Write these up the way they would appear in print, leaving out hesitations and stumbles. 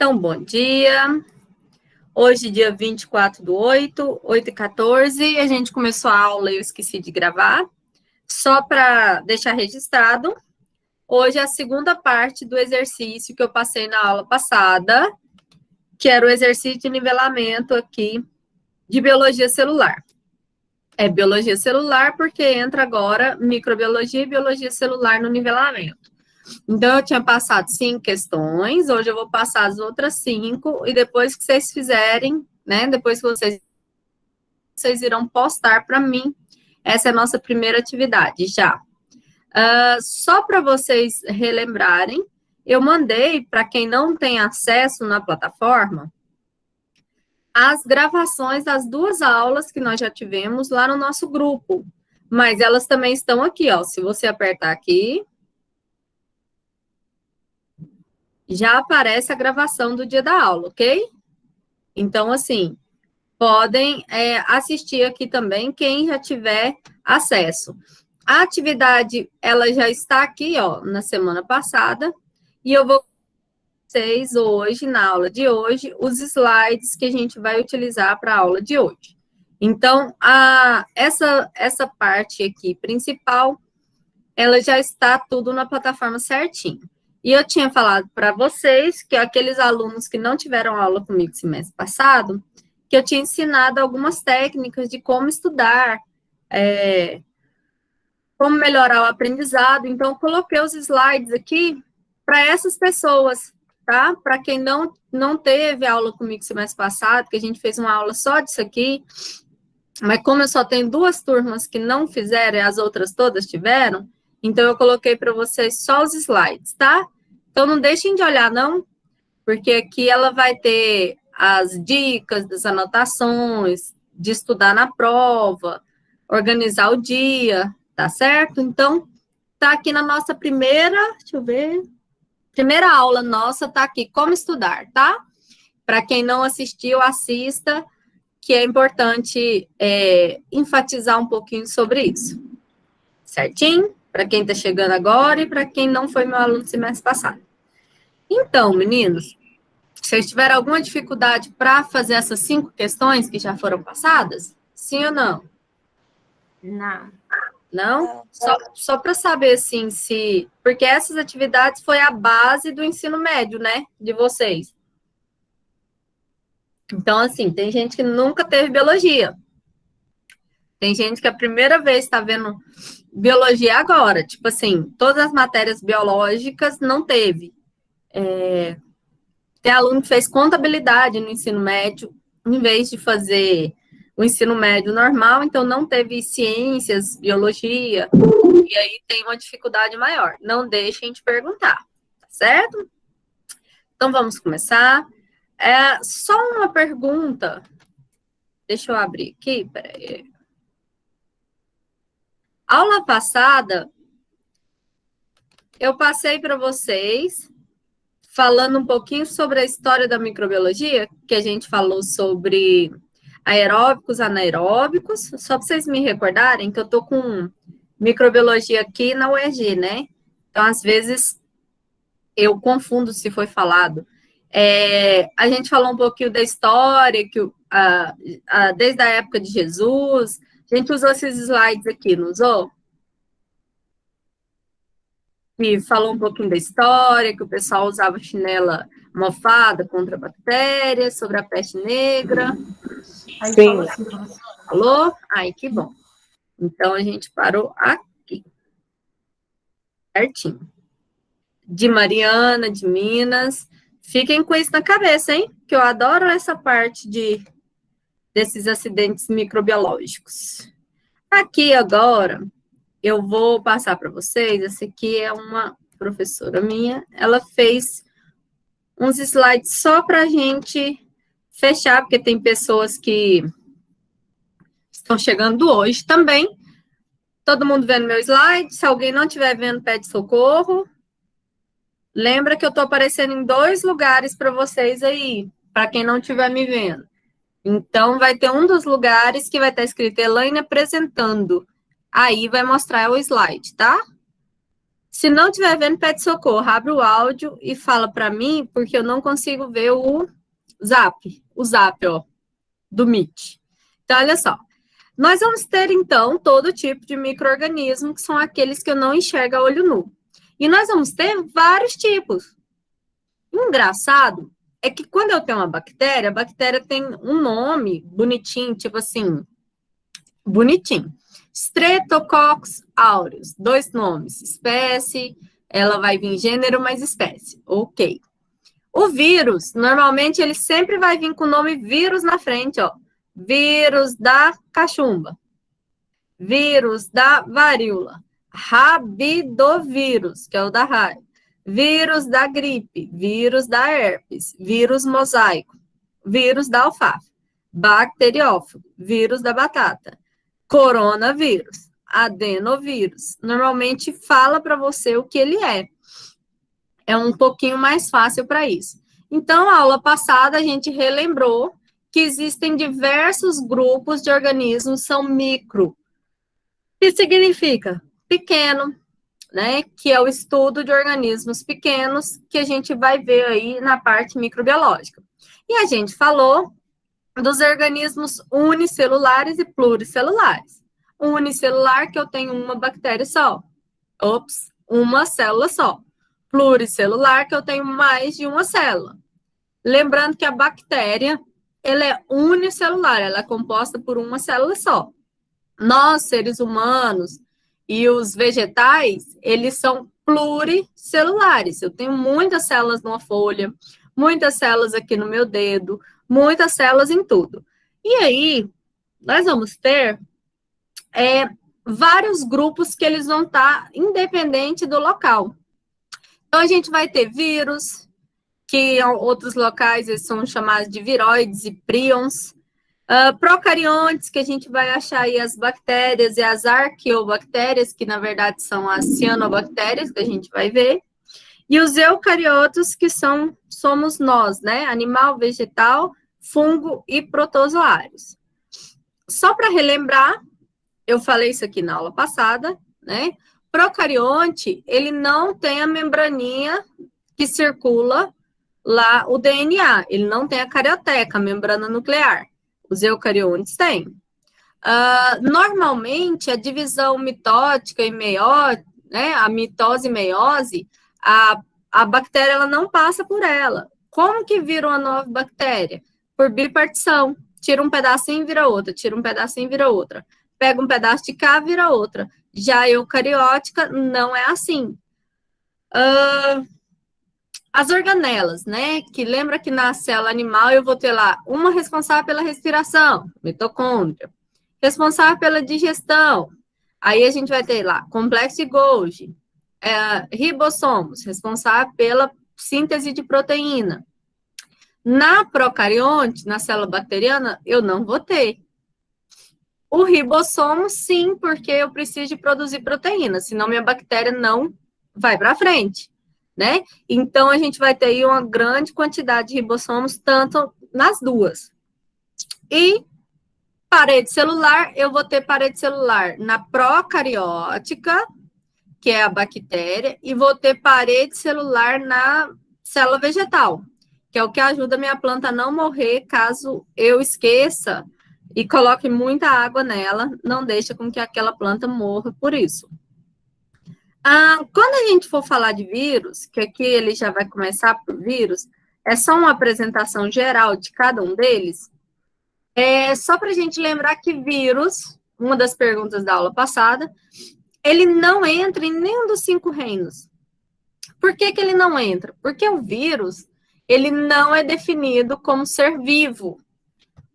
Então, bom dia. Hoje, dia 24/8, 8h14, a gente começou a aula e eu esqueci de gravar. Só para deixar registrado, hoje é a segunda parte do exercício que eu passei na aula passada, que era o exercício de nivelamento aqui de biologia celular. É biologia celular porque entra agora microbiologia e biologia celular no nivelamento. Então, eu tinha passado 5 questões, hoje eu vou passar as outras 5, e depois que vocês fizerem, né, depois que vocês irão postar para mim, essa é a nossa primeira atividade, já. Só para vocês relembrarem, eu mandei, para quem não tem acesso na plataforma, as gravações das 2 aulas que nós já tivemos lá no nosso grupo, mas elas também estão aqui, ó, se você apertar aqui, já aparece a gravação do dia da aula, ok? Então, assim, podem assistir aqui também, quem já tiver acesso. A atividade, ela já está aqui, ó, na semana passada, e eu vou vocês hoje, na aula de hoje, os slides que a gente vai utilizar para a aula de hoje. Então, essa parte aqui principal, ela já está tudo na plataforma certinho. E eu tinha falado para vocês que aqueles alunos que não tiveram aula comigo semestre passado, que eu tinha ensinado algumas técnicas de como estudar, como melhorar o aprendizado. Então, eu coloquei os slides aqui para essas pessoas, tá? Para quem não teve aula comigo semestre passado, que a gente fez uma aula só disso aqui, mas como eu só tenho 2 turmas que não fizeram e as outras todas tiveram, então eu coloquei para vocês só os slides, tá? Então não deixem de olhar, não, porque aqui ela vai ter as dicas das anotações, de estudar na prova, organizar o dia, tá certo? Então, tá aqui na nossa primeira aula nossa, tá aqui, como estudar, tá? Para quem não assistiu, assista, que é importante enfatizar um pouquinho sobre isso. Certinho? Para quem está chegando agora e para quem não foi meu aluno semestre passado. Então, meninos, se vocês tiverem alguma dificuldade para fazer essas 5 questões que já foram passadas, sim ou não? Não. Não? Só para saber, assim, se... Porque essas atividades foi a base do ensino médio, né? De vocês. Então, assim, tem gente que nunca teve biologia. Tem gente que a primeira vez está vendo biologia agora. Tipo assim, todas as matérias biológicas não teve. Tem aluno que fez contabilidade no ensino médio, em vez de fazer o ensino médio normal, então não teve ciências, biologia, e aí tem uma dificuldade maior. Não deixem de perguntar, tá certo? Então, vamos começar. Só uma pergunta. Deixa eu abrir aqui, peraí. Aula passada, eu passei para vocês, falando um pouquinho sobre a história da microbiologia, que a gente falou sobre aeróbicos, anaeróbicos, só para vocês me recordarem que eu estou com microbiologia aqui na UEG, né? Então, às vezes, eu confundo se foi falado. A gente falou um pouquinho da história, que desde a época de Jesus, a gente usou esses slides aqui, não usou? E falou um pouquinho da história, que o pessoal usava chinela mofada contra bactérias, sobre a peste negra. Aí sim. Falou? Ai, que bom. Então, a gente parou aqui. Certinho. De Mariana, de Minas. Fiquem com isso na cabeça, hein? Que eu adoro essa parte desses acidentes microbiológicos. Aqui agora, eu vou passar para vocês. Essa aqui é uma professora minha. Ela fez uns slides só para a gente fechar, porque tem pessoas que estão chegando hoje também. Todo mundo vendo meu slide? Se alguém não estiver vendo, pede socorro. Lembra que eu estou aparecendo em 2 lugares para vocês aí, para quem não estiver me vendo. Então, vai ter um dos lugares que vai estar escrito Elaine apresentando. Aí vai mostrar o slide, tá? Se não estiver vendo, pede socorro, abre o áudio e fala para mim, porque eu não consigo ver o zap, ó, do Meet. Então, olha só. Nós vamos ter, então, todo tipo de micro-organismo, que são aqueles que eu não enxergo a olho nu. E nós vamos ter vários tipos. Engraçado é que quando eu tenho uma bactéria, a bactéria tem um nome bonitinho, tipo assim, bonitinho. Streptococcus aureus, 2 nomes, espécie, ela vai vir gênero mais espécie, ok. O vírus, normalmente, ele sempre vai vir com o nome vírus na frente, ó. Vírus da cachumba, vírus da varíola, rabidovírus, que é o da raiva, vírus da gripe, vírus da herpes, vírus mosaico, vírus da alfafa, bacteriófago, vírus da batata, coronavírus, adenovírus. Normalmente fala para você o que ele é. É um pouquinho mais fácil para isso. Então, a aula passada a gente relembrou que existem diversos grupos de organismos, são micro, que significa pequeno, né? Que é o estudo de organismos pequenos que a gente vai ver aí na parte microbiológica. E a gente falou dos organismos unicelulares e pluricelulares. Unicelular, que eu tenho uma bactéria só. Ops, uma célula só. Pluricelular, que eu tenho mais de uma célula. Lembrando que a bactéria, ela é unicelular, ela é composta por uma célula só. Nós, seres humanos e os vegetais, eles são pluricelulares. Eu tenho muitas células numa folha, muitas células aqui no meu dedo, muitas células em tudo. E aí, nós vamos ter vários grupos que eles vão estar independente do local. Então, a gente vai ter vírus, que em outros locais eles são chamados de viroides e prions. Procariontes, que a gente vai achar aí as bactérias e as arqueobactérias, que na verdade são as cianobactérias, que a gente vai ver. E os eucariotos, que somos nós, né? Animal, vegetal, fungo e protozoários. Só para relembrar, eu falei isso aqui na aula passada, né? Procarionte, ele não tem a membraninha que circula lá o DNA, ele não tem a carioteca, a membrana nuclear. Os eucariontes têm. Normalmente, a divisão mitótica e meiótica, né, a mitose e meiose, a bactéria ela não passa por ela. Como que vira uma nova bactéria? Por bipartição. Tira um pedacinho e vira outra, tira um pedacinho e vira outra. Pega um pedaço de cá, vira outra. Já a eucariótica não é assim. As organelas, né? Que lembra que na célula animal eu vou ter lá uma responsável pela respiração, mitocôndria, responsável pela digestão. Aí a gente vai ter lá complexo de Golgi, ribossomos, responsável pela síntese de proteína. Na procarionte, na célula bacteriana, eu não vou ter. O ribossomo, sim, porque eu preciso de produzir proteína, senão minha bactéria não vai para frente. Né? Então, a gente vai ter aí uma grande quantidade de ribossomos, tanto nas duas. E parede celular, eu vou ter parede celular na procariótica, que é a bactéria, e vou ter parede celular na célula vegetal, que é o que ajuda a minha planta a não morrer caso eu esqueça e coloque muita água nela, não deixa com que aquela planta morra por isso. Quando a gente for falar de vírus, que aqui ele já vai começar por vírus, é só uma apresentação geral de cada um deles. Só para a gente lembrar que vírus, uma das perguntas da aula passada, ele não entra em nenhum dos 5 reinos. Por que ele não entra? Porque o vírus, ele não é definido como ser vivo.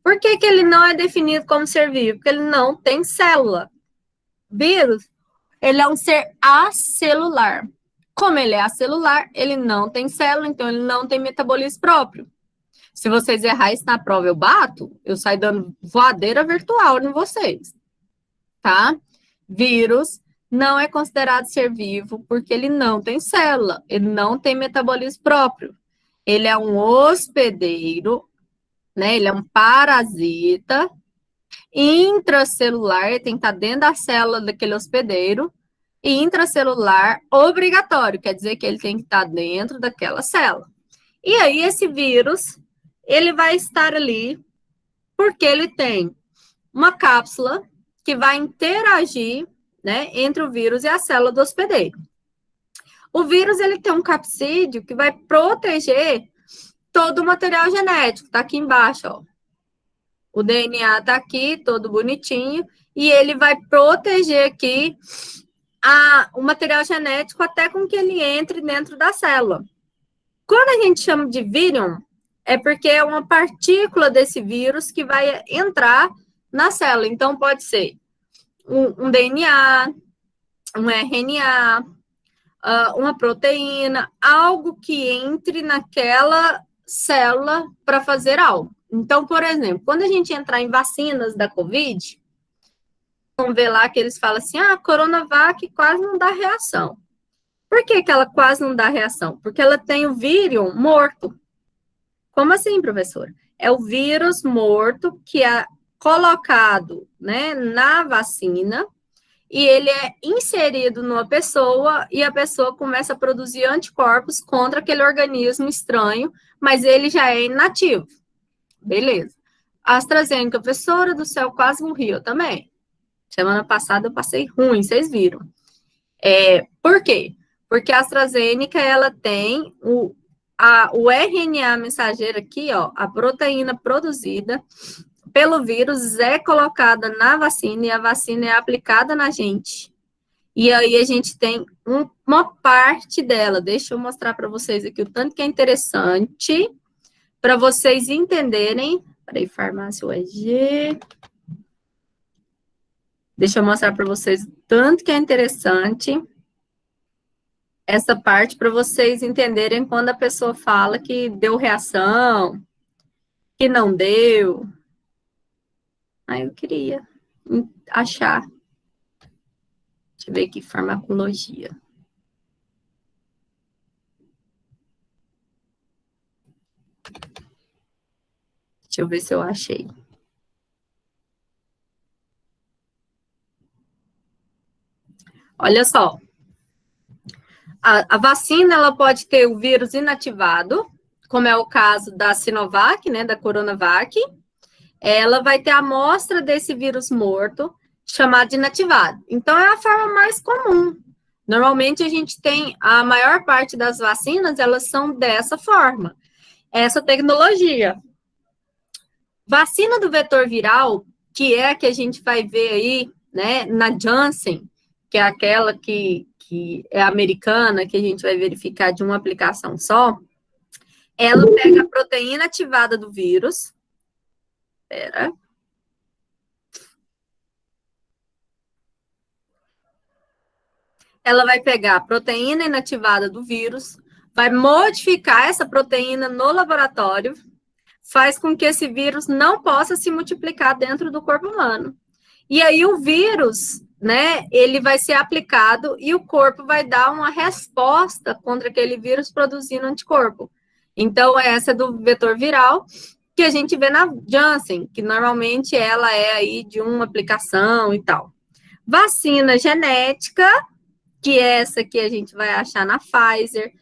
Por que ele não é definido como ser vivo? Porque ele não tem célula. Vírus, ele é um ser acelular. Como ele é acelular, ele não tem célula, então ele não tem metabolismo próprio. Se vocês errarem isso na prova, eu bato, eu saio dando voadeira virtual em vocês, tá? Vírus não é considerado ser vivo porque ele não tem célula, ele não tem metabolismo próprio. Ele é um hospedeiro, né? Ele é um parasita intracelular, ele tem que estar dentro da célula daquele hospedeiro, e intracelular obrigatório, quer dizer que ele tem que estar dentro daquela célula. E aí esse vírus, ele vai estar ali porque ele tem uma cápsula que vai interagir, né, entre o vírus e a célula do hospedeiro. O vírus, ele tem um capsídeo que vai proteger todo o material genético, tá aqui embaixo, ó. O DNA tá aqui, todo bonitinho, e ele vai proteger aqui o material genético até com que ele entre dentro da célula. Quando a gente chama de vírion, é porque é uma partícula desse vírus que vai entrar na célula. Então, pode ser um DNA, um RNA, uma proteína, algo que entre naquela célula para fazer algo. Então, por exemplo, quando a gente entrar em vacinas da Covid, vamos ver lá que eles falam assim, a Coronavac quase não dá reação. Por que ela quase não dá reação? Porque ela tem o vírion morto. Como assim, professora? É o vírus morto que é colocado, né, na vacina e ele é inserido numa pessoa e a pessoa começa a produzir anticorpos contra aquele organismo estranho, mas ele já é inativo. Beleza. A AstraZeneca, professora do céu, quase morreu também. Semana passada eu passei ruim, vocês viram. Por quê? Porque a AstraZeneca, ela tem o RNA mensageiro aqui, ó, a proteína produzida pelo vírus é colocada na vacina e a vacina é aplicada na gente. E aí a gente tem uma parte dela. Deixa eu mostrar para vocês aqui o tanto que é interessante para vocês entenderem. Peraí, farmácia UEG. Deixa eu mostrar para vocês o tanto que é interessante essa parte para vocês entenderem quando a pessoa fala que deu reação, que não deu. Eu queria achar. Deixa eu ver aqui, farmacologia. Deixa eu ver se eu achei. Olha só. A vacina, ela pode ter o vírus inativado, como é o caso da Sinovac, né, da Coronavac. Ela vai ter a amostra desse vírus morto, chamado de inativado. Então, é a forma mais comum. Normalmente, a gente tem, a maior parte das vacinas, elas são dessa forma. Essa tecnologia. Vacina do vetor viral, que é a que a gente vai ver aí, né, na Janssen, que é aquela que é americana, que a gente vai verificar de uma aplicação só, ela pega a proteína ativada do vírus. Espera. Ela vai pegar a proteína inativada do vírus, vai modificar essa proteína no laboratório, faz com que esse vírus não possa se multiplicar dentro do corpo humano. E aí o vírus, né, ele vai ser aplicado e o corpo vai dar uma resposta contra aquele vírus produzindo anticorpo. Então, essa é do vetor viral, que a gente vê na Janssen, que normalmente ela é aí de uma aplicação e tal. Vacina genética, que é essa que a gente vai achar na Pfizer,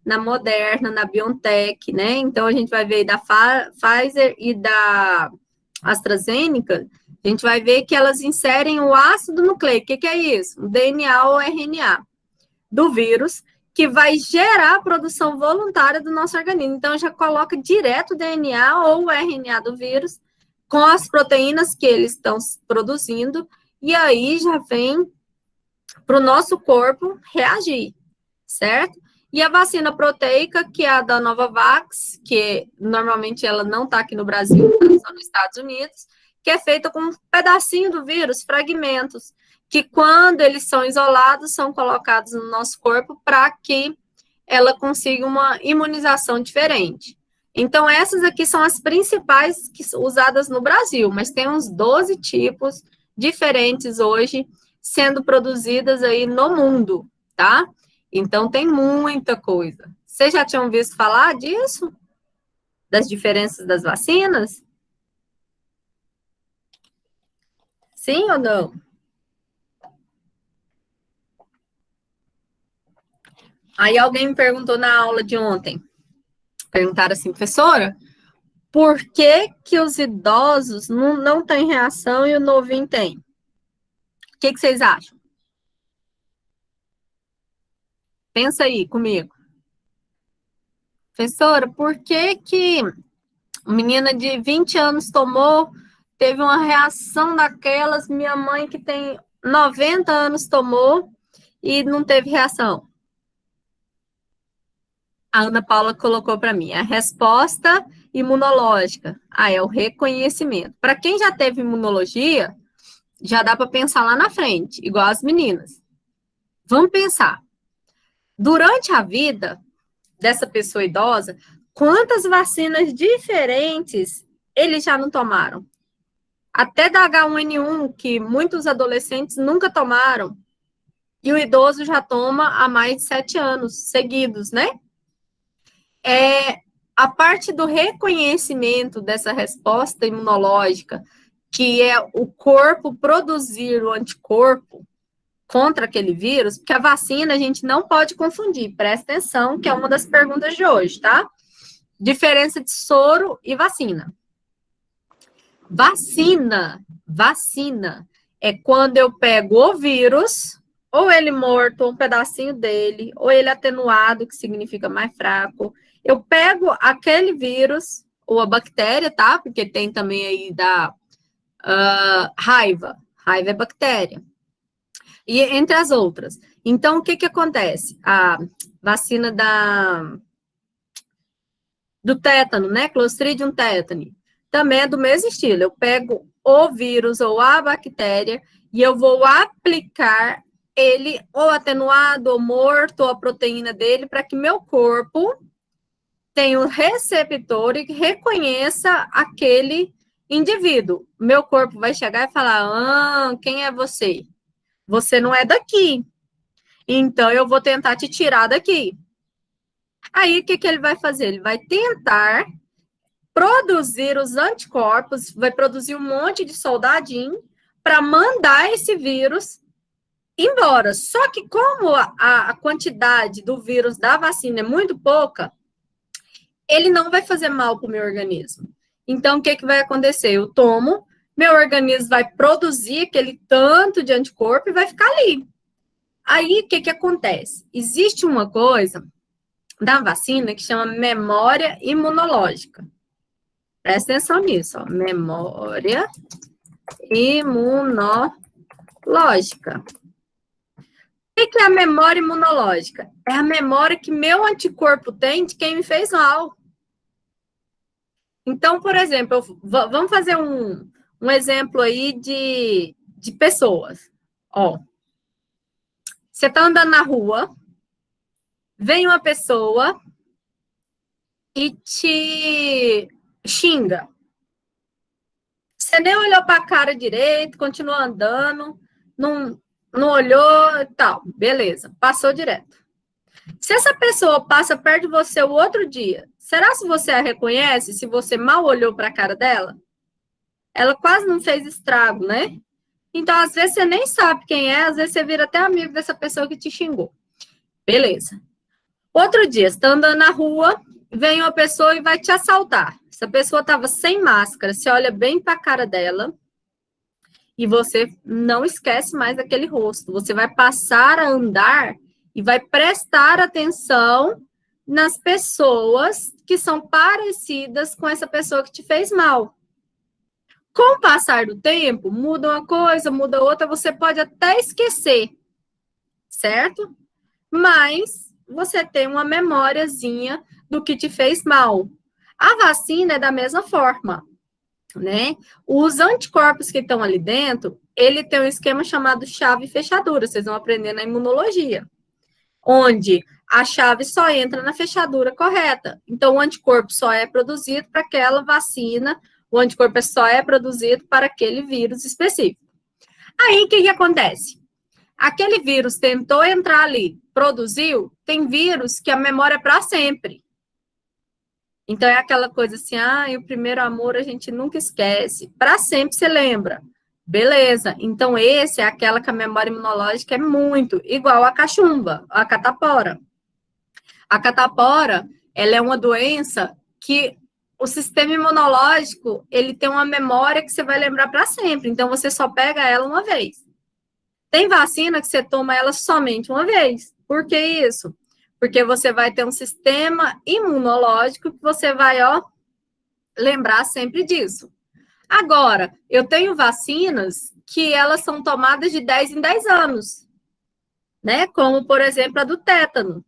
na Moderna, na BioNTech, né? Então, a gente vai ver da Pfizer e da AstraZeneca, a gente vai ver que elas inserem o ácido nucleico. O que é isso? O DNA ou RNA do vírus, que vai gerar a produção voluntária do nosso organismo. Então, já coloca direto o DNA ou o RNA do vírus com as proteínas que eles estão produzindo, e aí já vem para o nosso corpo reagir, certo? E a vacina proteica, que é a da Novavax, que normalmente ela não está aqui no Brasil, está nos Estados Unidos, que é feita com um pedacinho do vírus, fragmentos, que quando eles são isolados, são colocados no nosso corpo para que ela consiga uma imunização diferente. Então, essas aqui são as principais usadas no Brasil, mas tem uns 12 tipos diferentes hoje sendo produzidas aí no mundo, tá? Então, tem muita coisa. Vocês já tinham visto falar disso? Das diferenças das vacinas? Sim ou não? Aí alguém me perguntou na aula de ontem, perguntaram assim, professora, por que que os idosos não têm reação e o novinho tem? O que que vocês acham? Pensa aí comigo. Professora, por que que uma menina de 20 anos tomou, teve uma reação daquelas, minha mãe que tem 90 anos tomou e não teve reação? A Ana Paula colocou para mim, a resposta imunológica. Ah, é o reconhecimento. Para quem já teve imunologia, já dá para pensar lá na frente, igual as meninas. Vamos pensar. Durante a vida dessa pessoa idosa, quantas vacinas diferentes eles já não tomaram? Até da H1N1, que muitos adolescentes nunca tomaram, e o idoso já toma há mais de 7 anos seguidos, né? A parte do reconhecimento dessa resposta imunológica, que é o corpo produzir o anticorpo contra aquele vírus, porque a vacina a gente não pode confundir, presta atenção, que é uma das perguntas de hoje, tá? Diferença de soro e vacina. Vacina é quando eu pego o vírus, ou ele morto, ou um pedacinho dele, ou ele atenuado, que significa mais fraco. Eu pego aquele vírus, ou a bactéria, tá? Porque tem também aí da raiva. Raiva é bactéria. E entre as outras. Então, o que que acontece? A vacina do tétano, né? Clostridium tetani. Também é do mesmo estilo. Eu pego o vírus ou a bactéria e eu vou aplicar ele ou atenuado ou morto, ou a proteína dele, para que meu corpo tenha um receptor e reconheça aquele indivíduo. Meu corpo vai chegar e falar, quem é você? Você não é daqui. Então, eu vou tentar te tirar daqui. Aí, o que que ele vai fazer? Ele vai tentar produzir os anticorpos, vai produzir um monte de soldadinho para mandar esse vírus embora. Só que como a quantidade do vírus da vacina é muito pouca, ele não vai fazer mal para o meu organismo. Então, o que que vai acontecer? Eu tomo, meu organismo vai produzir aquele tanto de anticorpo e vai ficar ali. Aí, o que que acontece? Existe uma coisa da vacina que chama memória imunológica. Presta atenção nisso, ó. Memória imunológica. O que é a memória imunológica? É a memória que meu anticorpo tem de quem me fez mal. Então, por exemplo, vamos fazer um exemplo aí de pessoas. Ó, você está andando na rua, vem uma pessoa e te xinga. Você nem olhou para a cara direito, continua andando, não olhou e tal. Beleza, passou direto. Se essa pessoa passa perto de você o outro dia, será que você a reconhece se você mal olhou para a cara dela? Ela quase não fez estrago, né? Então, às vezes, você nem sabe quem é, às vezes você vira até amigo dessa pessoa que te xingou. Beleza. Outro dia, você está andando na rua, vem uma pessoa e vai te assaltar. Essa pessoa estava sem máscara, você olha bem para a cara dela e você não esquece mais daquele rosto. Você vai passar a andar e vai prestar atenção nas pessoas que são parecidas com essa pessoa que te fez mal. Com o passar do tempo, muda uma coisa, muda outra, você pode até esquecer, certo? Mas você tem uma memóriazinha do que te fez mal. A vacina é da mesma forma, né? Os anticorpos que estão ali dentro, ele tem um esquema chamado chave e fechadura, vocês vão aprender na imunologia, onde a chave só entra na fechadura correta. Então, o anticorpo só é produzido para aquela vacina, o anticorpo só é produzido para aquele vírus específico. Aí, o que que acontece? Aquele vírus tentou entrar ali, produziu, tem vírus que a memória é para sempre. Então, é aquela coisa assim, o primeiro amor a gente nunca esquece. Para sempre você lembra. Beleza. Então, esse é aquela que a memória imunológica é muito igual a cachumba, a catapora. A catapora, ela é uma doença que o sistema imunológico, ele tem uma memória que você vai lembrar para sempre. Então, você só pega ela uma vez. Tem vacina que você toma ela somente uma vez. Por que isso? Porque você vai ter um sistema imunológico que você vai, lembrar sempre disso. Agora, eu tenho vacinas que elas são tomadas de 10 em 10 anos, né? Como, por exemplo, a do tétano.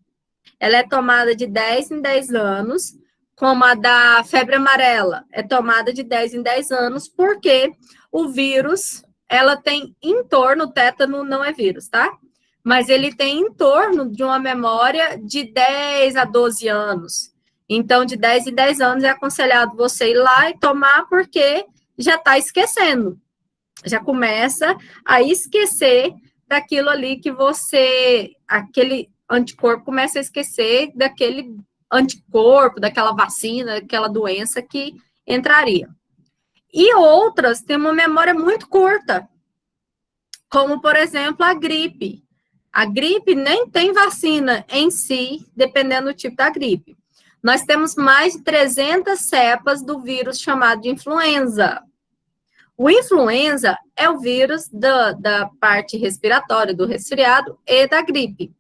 Ela é tomada de 10 em 10 anos, como a da febre amarela. É tomada de 10 em 10 anos, porque o vírus, ela tem em torno, o tétano não é vírus, tá? Mas ele tem em torno de uma memória de 10 a 12 anos. Então, de 10 em 10 anos é aconselhado você ir lá e tomar, porque já está esquecendo. Já começa a esquecer daquilo ali que você, aquele anticorpo começa a esquecer daquele anticorpo, daquela vacina, daquela doença que entraria. E outras têm uma memória muito curta, como, por exemplo, a gripe. A gripe nem tem vacina em si, dependendo do tipo da gripe. Nós temos mais de 300 cepas do vírus chamado de influenza. O influenza é o vírus da parte respiratória, do resfriado e da gripe.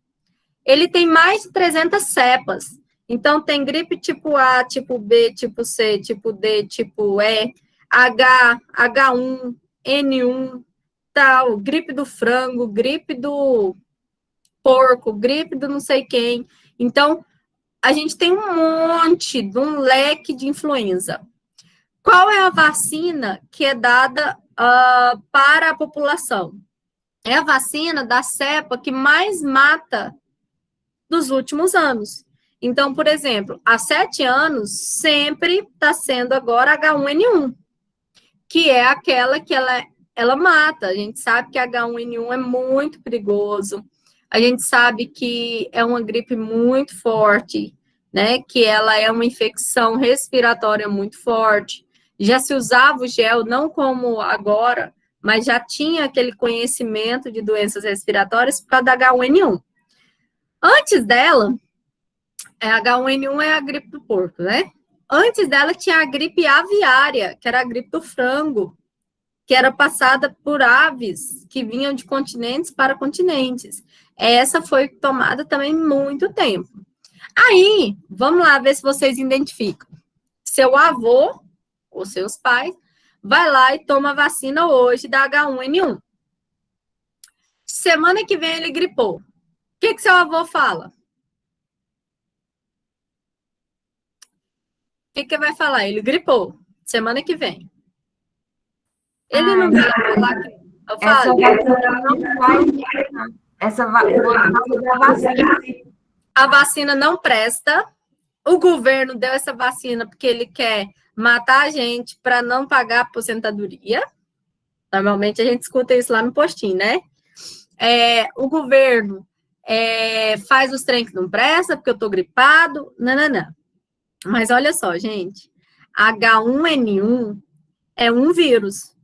Ele tem mais de 300 cepas. Então, tem gripe tipo A, tipo B, tipo C, tipo D, tipo E, H, H1, N1, tal, gripe do frango, gripe do porco, gripe do não sei quem. Então, a gente tem um monte, de um leque de influenza. Qual é a vacina que é dada para a população? É a vacina da cepa que mais mata dos últimos anos. Então, por exemplo, há 7 anos, sempre está sendo agora H1N1, que é aquela que ela mata. A gente sabe que H1N1 é muito perigoso. A gente sabe que é uma gripe muito forte, né? Que ela é uma infecção respiratória muito forte. Já se usava o gel, não como agora, mas já tinha aquele conhecimento de doenças respiratórias por causa da H1N1. Antes dela, a H1N1 é a gripe do porco, né? Antes dela tinha a gripe aviária, que era a gripe do frango, que era passada por aves que vinham de continentes para continentes. Essa foi tomada também muito tempo. Aí, vamos lá ver se vocês identificam. Seu avô ou seus pais vai lá e toma a vacina hoje da H1N1. Semana que vem ele gripou. O que seu avô fala? O que vai falar? Ele gripou. Semana que vem. Ele não vai falar que... Eu falo. A vacina não presta. O governo deu essa vacina porque ele quer matar a gente para não pagar aposentadoria. Normalmente a gente escuta isso lá no postinho, né? O governo faz os trem que não presta porque eu tô gripado. Não. Mas olha só, gente. H1N1 é um vírus.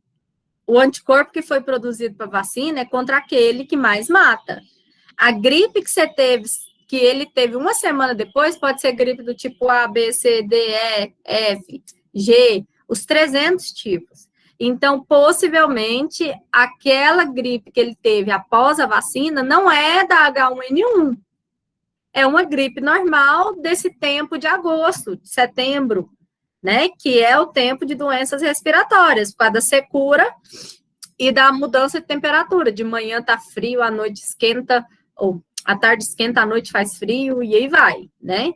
O anticorpo que foi produzido para a vacina é contra aquele que mais mata. A gripe que você teve, que ele teve uma semana depois, pode ser gripe do tipo A, B, C, D, E, F, G, os 300 tipos. Então, possivelmente, aquela gripe que ele teve após a vacina não é da H1N1. É uma gripe normal desse tempo de agosto, de setembro, né? Que é o tempo de doenças respiratórias, por causa da secura e da mudança de temperatura. De manhã tá frio, à noite esquenta, ou à tarde esquenta, à noite faz frio, e aí vai, né?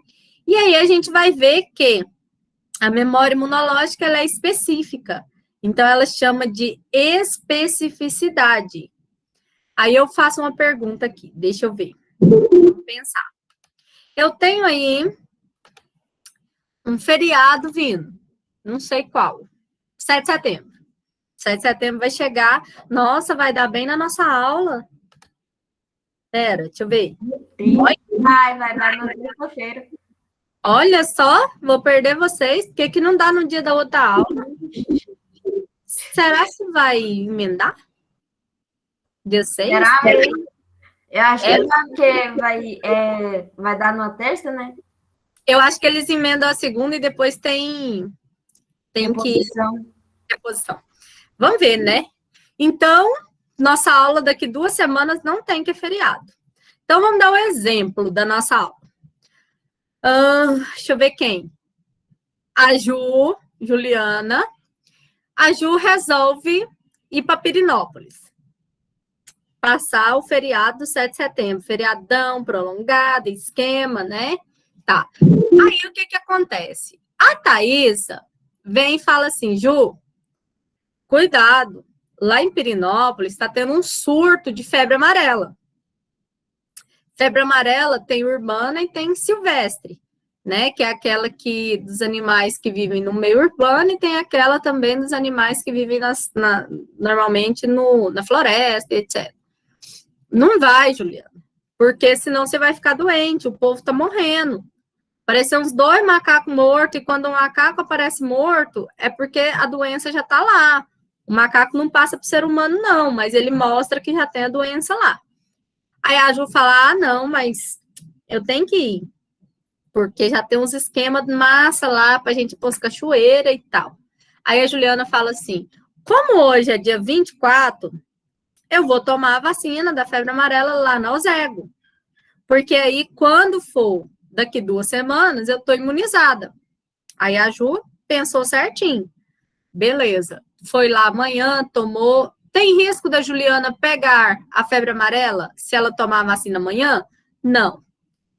E aí a gente vai ver que a memória imunológica ela é específica. Então, ela chama de especificidade. Aí eu faço uma pergunta aqui, deixa eu ver. Vou pensar. Eu tenho aí um feriado vindo, não sei qual, 7 de setembro. 7 de setembro vai chegar, nossa, vai dar bem na nossa aula. Pera, deixa eu ver. Vai dar na terça-feira. Olha só, vou perder vocês, porque que não dá no dia da outra aula. Será que vai emendar? Dia 6? Será? Eu acho que é porque vai dar numa terça, né? Eu acho que eles emendam a segunda e depois tem que reposição. Vamos ver, né? Então, nossa aula daqui 2 semanas não tem que é feriado. Então, vamos dar um exemplo da nossa aula. Deixa eu ver quem. A Juliana. A Ju resolve ir para Pirinópolis. Passar o feriado do 7 de setembro. Feriadão, prolongado, esquema, né? Tá. Aí, o que acontece? A Thaísa vem e fala assim, Ju, cuidado, lá em Pirinópolis está tendo um surto de febre amarela. Febre amarela tem urbana e tem silvestre, né? Que é aquela dos animais que vivem no meio urbano e tem aquela também dos animais que vivem normalmente na floresta, etc. Não vai, Juliana, porque senão você vai ficar doente, o povo está morrendo. Apareceu uns 2 macacos mortos, e quando um macaco aparece morto, é porque a doença já está lá. O macaco não passa para o ser humano, não, mas ele mostra que já tem a doença lá. Aí a Ju fala, não, mas eu tenho que ir, porque já tem uns esquemas de massa lá para a gente ir para as cachoeiras e tal. Aí a Juliana fala assim, como hoje é dia 24, eu vou tomar a vacina da febre amarela lá na Ozego, porque aí quando for daqui 2 semanas, eu estou imunizada. Aí a Ju pensou certinho. Beleza. Foi lá amanhã, tomou. Tem risco da Juliana pegar a febre amarela se ela tomar a vacina amanhã? Não.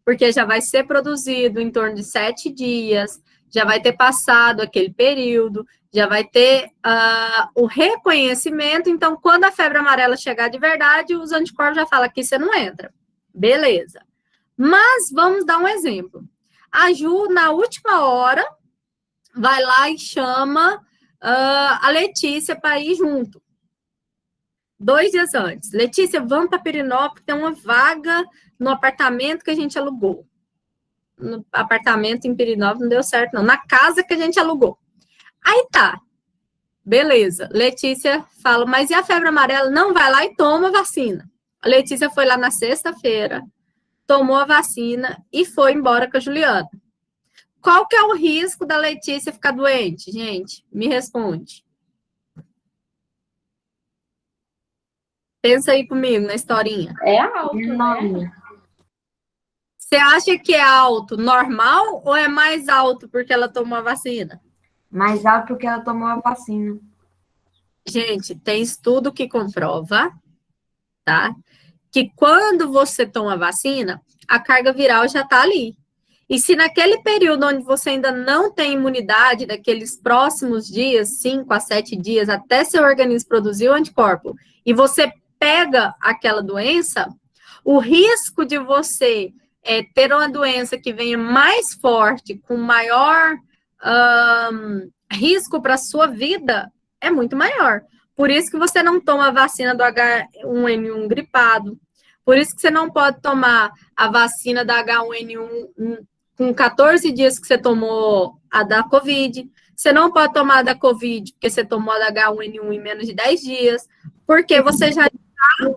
Porque já vai ser produzido em torno de 7 dias, já vai ter passado aquele período, já vai ter o reconhecimento. Então, quando a febre amarela chegar de verdade, os anticorpos já falam que você não entra. Beleza. Mas vamos dar um exemplo. A Ju, na última hora, vai lá e chama a Letícia para ir junto. 2 dias antes. Letícia, vamos para Pirinópolis, tem uma vaga no apartamento que a gente alugou. No apartamento em Pirinópolis não deu certo, não. Na casa que a gente alugou. Aí tá. Beleza. Letícia fala, mas e a febre amarela? Não, vai lá e toma a vacina. A Letícia foi lá na sexta-feira, tomou a vacina e foi embora com a Juliana. Qual que é o risco da Letícia ficar doente, gente? Me responde. Pensa aí comigo na historinha. É alto, né? Você acha que é alto normal ou é mais alto porque ela tomou a vacina? Mais alto porque ela tomou a vacina. Gente, tem estudo que comprova, tá? Que quando você toma a vacina, a carga viral já tá ali. E se naquele período onde você ainda não tem imunidade, daqueles próximos dias, 5 a 7 dias, até seu organismo produzir o anticorpo, e você pega aquela doença, o risco de você ter uma doença que venha mais forte, com maior risco para a sua vida, é muito maior. Por isso que você não toma a vacina do H1N1 gripado, por isso que você não pode tomar a vacina da H1N1 com 14 dias que você tomou a da Covid. Você não pode tomar a da Covid porque você tomou a da H1N1 em menos de 10 dias, porque você já...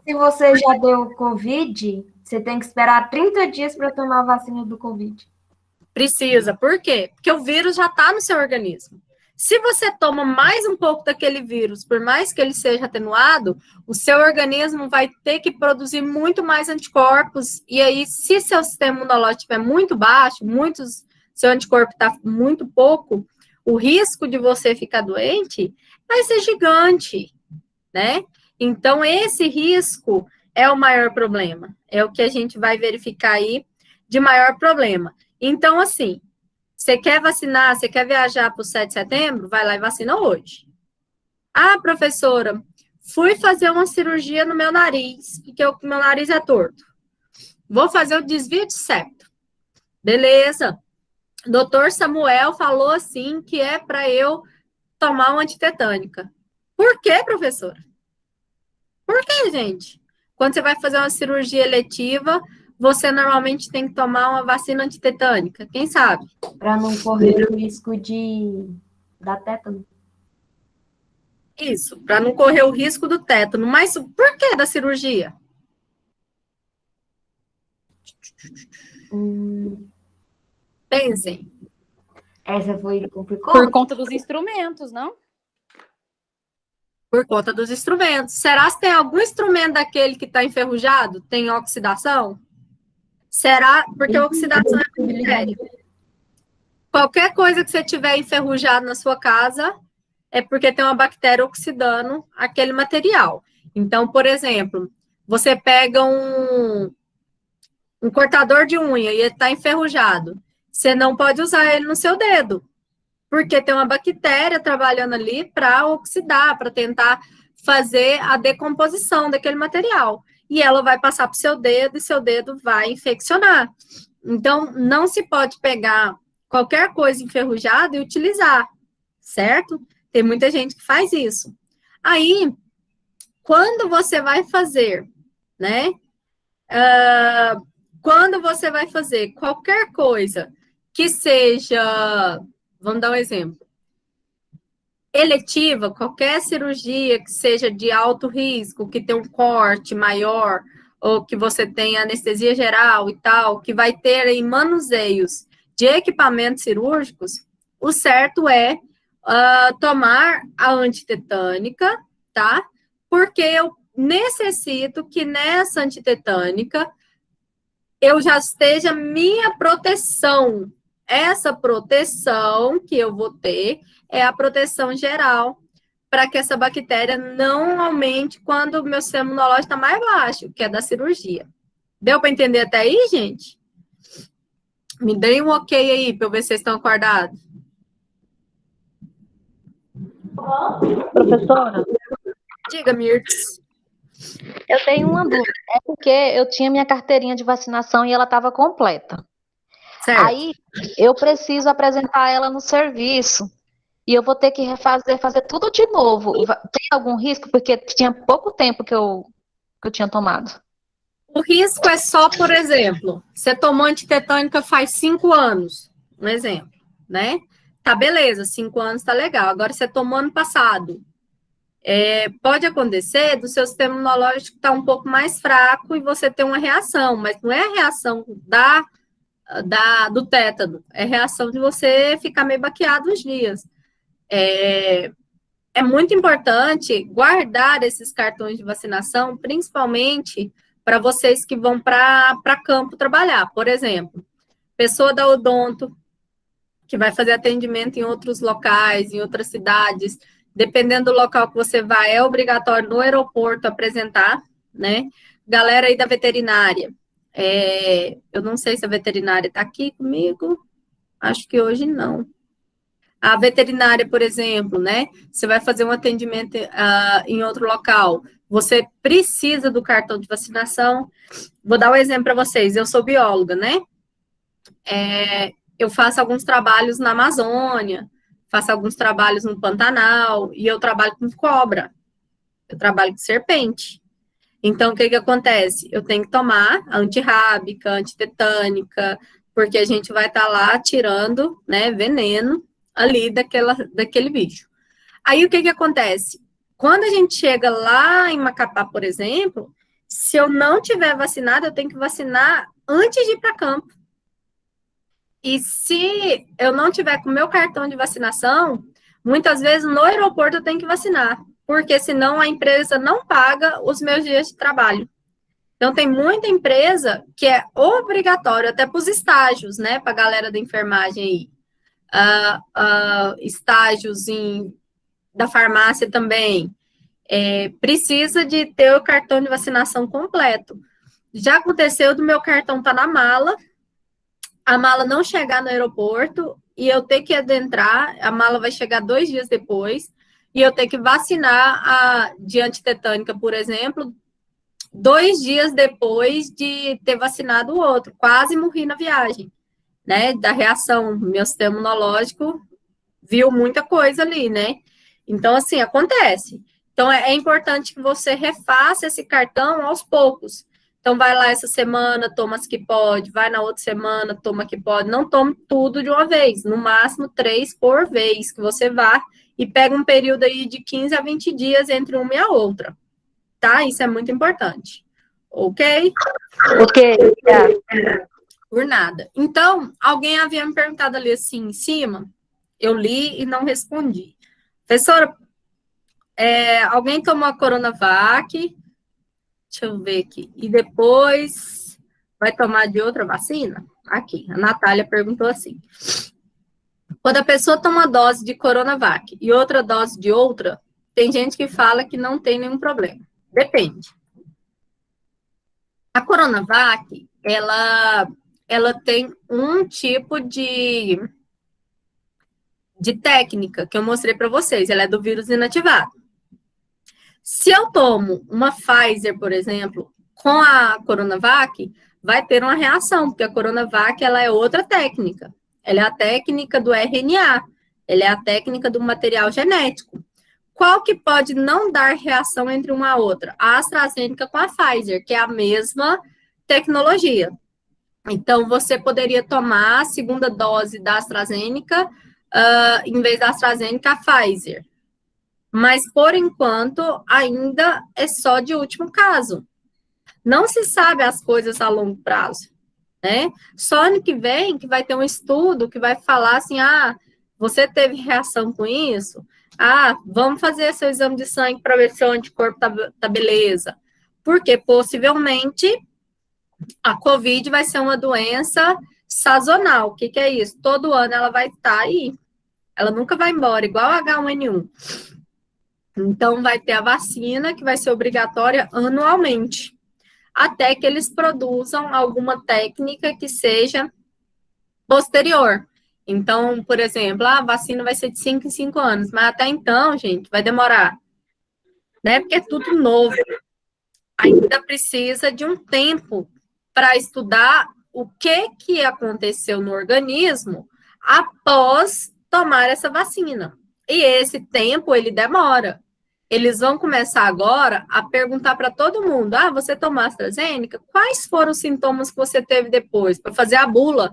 Se você já deu Covid, você tem que esperar 30 dias para tomar a vacina do Covid. Precisa. Por quê? Porque o vírus já está no seu organismo. Se você toma mais um pouco daquele vírus, por mais que ele seja atenuado, o seu organismo vai ter que produzir muito mais anticorpos. E aí, se seu sistema imunológico estiver muito baixo, seu anticorpo está muito pouco, o risco de você ficar doente vai ser gigante, né? Então, esse risco é o maior problema. É o que a gente vai verificar aí de maior problema. Então, assim, você quer vacinar, você quer viajar para o 7 de setembro? Vai lá e vacina hoje. Ah, professora, fui fazer uma cirurgia no meu nariz, porque o meu nariz é torto. Vou fazer o desvio de septo. Beleza. Doutor Samuel falou assim que é para eu tomar uma antitetânica. Por quê, professora? Por quê, gente? Quando você vai fazer uma cirurgia eletiva, você normalmente tem que tomar uma vacina antitetânica. Quem sabe? Para não correr o risco da tétano. Isso, para não correr o risco do tétano. Mas por que da cirurgia? Pensem. Essa foi complicada. Por conta dos instrumentos, não? Por conta dos instrumentos. Será que tem algum instrumento daquele que está enferrujado? Tem oxidação? Será? Porque a oxidação é bactéria. Qualquer coisa que você tiver enferrujado na sua casa é porque tem uma bactéria oxidando aquele material. Então, por exemplo, você pega um cortador de unha e ele está enferrujado. Você não pode usar ele no seu dedo, porque tem uma bactéria trabalhando ali para oxidar, para tentar fazer a decomposição daquele material. E ela vai passar para o seu dedo e seu dedo vai infeccionar. Então, não se pode pegar qualquer coisa enferrujada e utilizar, certo? Tem muita gente que faz isso. Aí, quando você vai fazer, né? Quando você vai fazer qualquer coisa que seja, vamos dar um exemplo, eletiva, qualquer cirurgia que seja de alto risco, que tem um corte maior, ou que você tenha anestesia geral e tal, que vai ter aí manuseios de equipamentos cirúrgicos, o certo é tomar a antitetânica, tá? Porque eu necessito que nessa antitetânica eu já esteja minha proteção. Essa proteção que eu vou ter é a proteção geral, para que essa bactéria não aumente quando o meu sistema imunológico está mais baixo, que é da cirurgia. Deu para entender até aí, gente? Me deem um ok aí, para eu ver se vocês estão acordados. Professora? Diga, Mirtz. Eu tenho uma dúvida. É porque eu tinha minha carteirinha de vacinação e ela estava completa. Certo. Aí, eu preciso apresentar ela no serviço. E eu vou ter que fazer tudo de novo. Tem algum risco? Porque tinha pouco tempo que eu tinha tomado. O risco é só, por exemplo, você tomou antitetânica faz 5 anos, um exemplo, né? Tá, beleza, 5 anos tá legal. Agora você tomou ano passado. Pode acontecer do seu sistema imunológico estar um pouco mais fraco e você ter uma reação, mas não é a reação do tétano, é a reação de você ficar meio baqueado uns dias. É muito importante guardar esses cartões de vacinação, principalmente para vocês que vão para campo trabalhar. Por exemplo, pessoa da odonto, que vai fazer atendimento em outros locais, em outras cidades, dependendo do local que você vai, é obrigatório no aeroporto apresentar, né? Galera aí da veterinária, eu não sei se a veterinária está aqui comigo, acho que hoje não. A veterinária, por exemplo, né? Você vai fazer um atendimento em outro local, você precisa do cartão de vacinação. Vou dar um exemplo para vocês, eu sou bióloga, né? Eu faço alguns trabalhos na Amazônia, faço alguns trabalhos no Pantanal, e eu trabalho com cobra, eu trabalho com serpente. Então, o que acontece? Eu tenho que tomar antirrábica, antitetânica, porque a gente vai estar lá tirando, né, veneno ali daquele bicho. Aí, o que acontece? Quando a gente chega lá em Macapá, por exemplo, se eu não tiver vacinado, eu tenho que vacinar antes de ir para campo. E se eu não tiver com o meu cartão de vacinação, muitas vezes no aeroporto eu tenho que vacinar, porque senão a empresa não paga os meus dias de trabalho. Então, tem muita empresa que é obrigatório, até para os estágios, né, para a galera da enfermagem aí, estágios da farmácia também, precisa de ter o cartão de vacinação completo. Já aconteceu do meu cartão estar na mala, a mala não chegar no aeroporto e eu ter que adentrar, a mala vai chegar 2 dias depois, e eu ter que vacinar de antitetânica, por exemplo, 2 dias depois de ter vacinado o outro. Quase morri na viagem, né? Da reação, meu sistema imunológico viu muita coisa ali, né? Então, assim, acontece. Então, é importante que você refaça esse cartão aos poucos. Então, vai lá essa semana, toma as que pode, vai na outra semana, toma que pode. Não tome tudo de uma vez, no máximo 3 por vez que você vá, e pega um período aí de 15 a 20 dias entre uma e a outra, tá? Isso é muito importante. Ok? Ok, Por nada. Então, alguém havia me perguntado ali assim em cima, eu li e não respondi. Professora, alguém tomou a Coronavac? Deixa eu ver aqui. E depois vai tomar de outra vacina? Aqui, a Natália perguntou assim. Quando a pessoa toma uma dose de Coronavac e outra dose de outra, tem gente que fala que não tem nenhum problema. Depende. A Coronavac, ela tem um tipo de técnica que eu mostrei para vocês. Ela é do vírus inativado. Se eu tomo uma Pfizer, por exemplo, com a Coronavac, vai ter uma reação, porque a Coronavac ela é outra técnica. Ela é a técnica do RNA, ela é a técnica do material genético. Qual que pode não dar reação entre uma a outra? A AstraZeneca com a Pfizer, que é a mesma tecnologia. Então, você poderia tomar a segunda dose da AstraZeneca, em vez da AstraZeneca, a Pfizer. Mas, por enquanto, ainda é só de último caso. Não se sabe as coisas a longo prazo, né? Só ano que vem que vai ter um estudo que vai falar assim, você teve reação com isso? Vamos fazer seu exame de sangue para ver se o anticorpo tá beleza. Porque, possivelmente, a COVID vai ser uma doença sazonal. O que é isso? Todo ano ela vai estar aí. Ela nunca vai embora, igual a H1N1. Então, vai ter a vacina que vai ser obrigatória anualmente, até que eles produzam alguma técnica que seja posterior. Então, por exemplo, a vacina vai ser de 5 em 5 anos, mas até então, gente, vai demorar, né? Porque é tudo novo. Ainda precisa de um tempo para estudar o que aconteceu no organismo após tomar essa vacina. E esse tempo, ele demora. Eles vão começar agora a perguntar para todo mundo, você tomou AstraZeneca? Quais foram os sintomas que você teve depois? Para fazer a bula.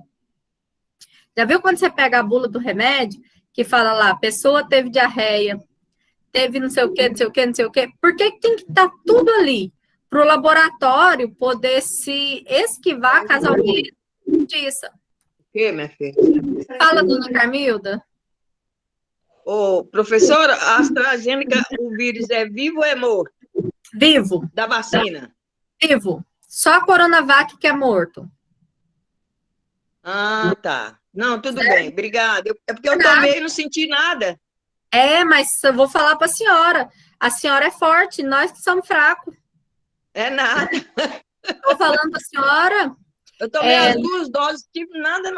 Já viu quando você pega a bula do remédio, que fala lá, a pessoa teve diarreia, teve não sei o quê, não sei o quê, não sei o quê? Por que tem que estar tudo ali? Para o laboratório poder se esquivar caso alguém disso. O quê, minha filha? Fala, dona Carmilda. Ô, professora, a AstraZeneca, o vírus é vivo ou é morto? Vivo. Da vacina? Vivo. Só a Coronavac que é morto. Tá. Não, tudo bem, obrigada. É porque eu tomei e não senti nada. Mas eu vou falar para a senhora. A senhora é forte, nós que somos fracos. É nada. Estou falando para a senhora. Eu tomei as 2 doses, tive nada.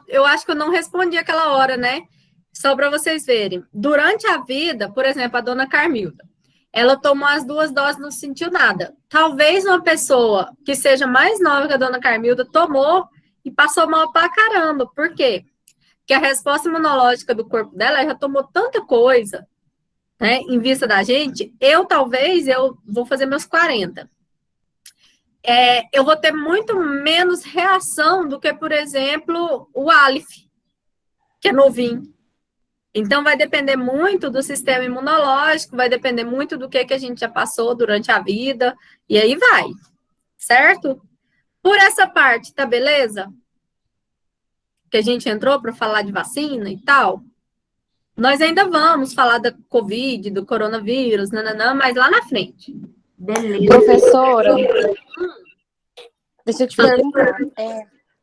Eu acho que eu não respondi aquela hora, né? Só para vocês verem. Durante a vida, por exemplo, a dona Carmilda, ela tomou as 2 doses e não sentiu nada. Talvez uma pessoa que seja mais nova que a dona Carmilda tomou e passou mal pra caramba. Por quê? Porque a resposta imunológica do corpo dela já tomou tanta coisa, né, em vista da gente. Eu vou fazer meus 40. Eu vou ter muito menos reação do que, por exemplo, o Aleph, que é novinho. Então, vai depender muito do sistema imunológico, vai depender muito do que a gente já passou durante a vida, e aí vai, certo? Por essa parte, tá beleza? Que a gente entrou para falar de vacina e tal. Nós ainda vamos falar da Covid, do coronavírus, mas lá na frente. Beleza. Professora, deixa eu te perguntar.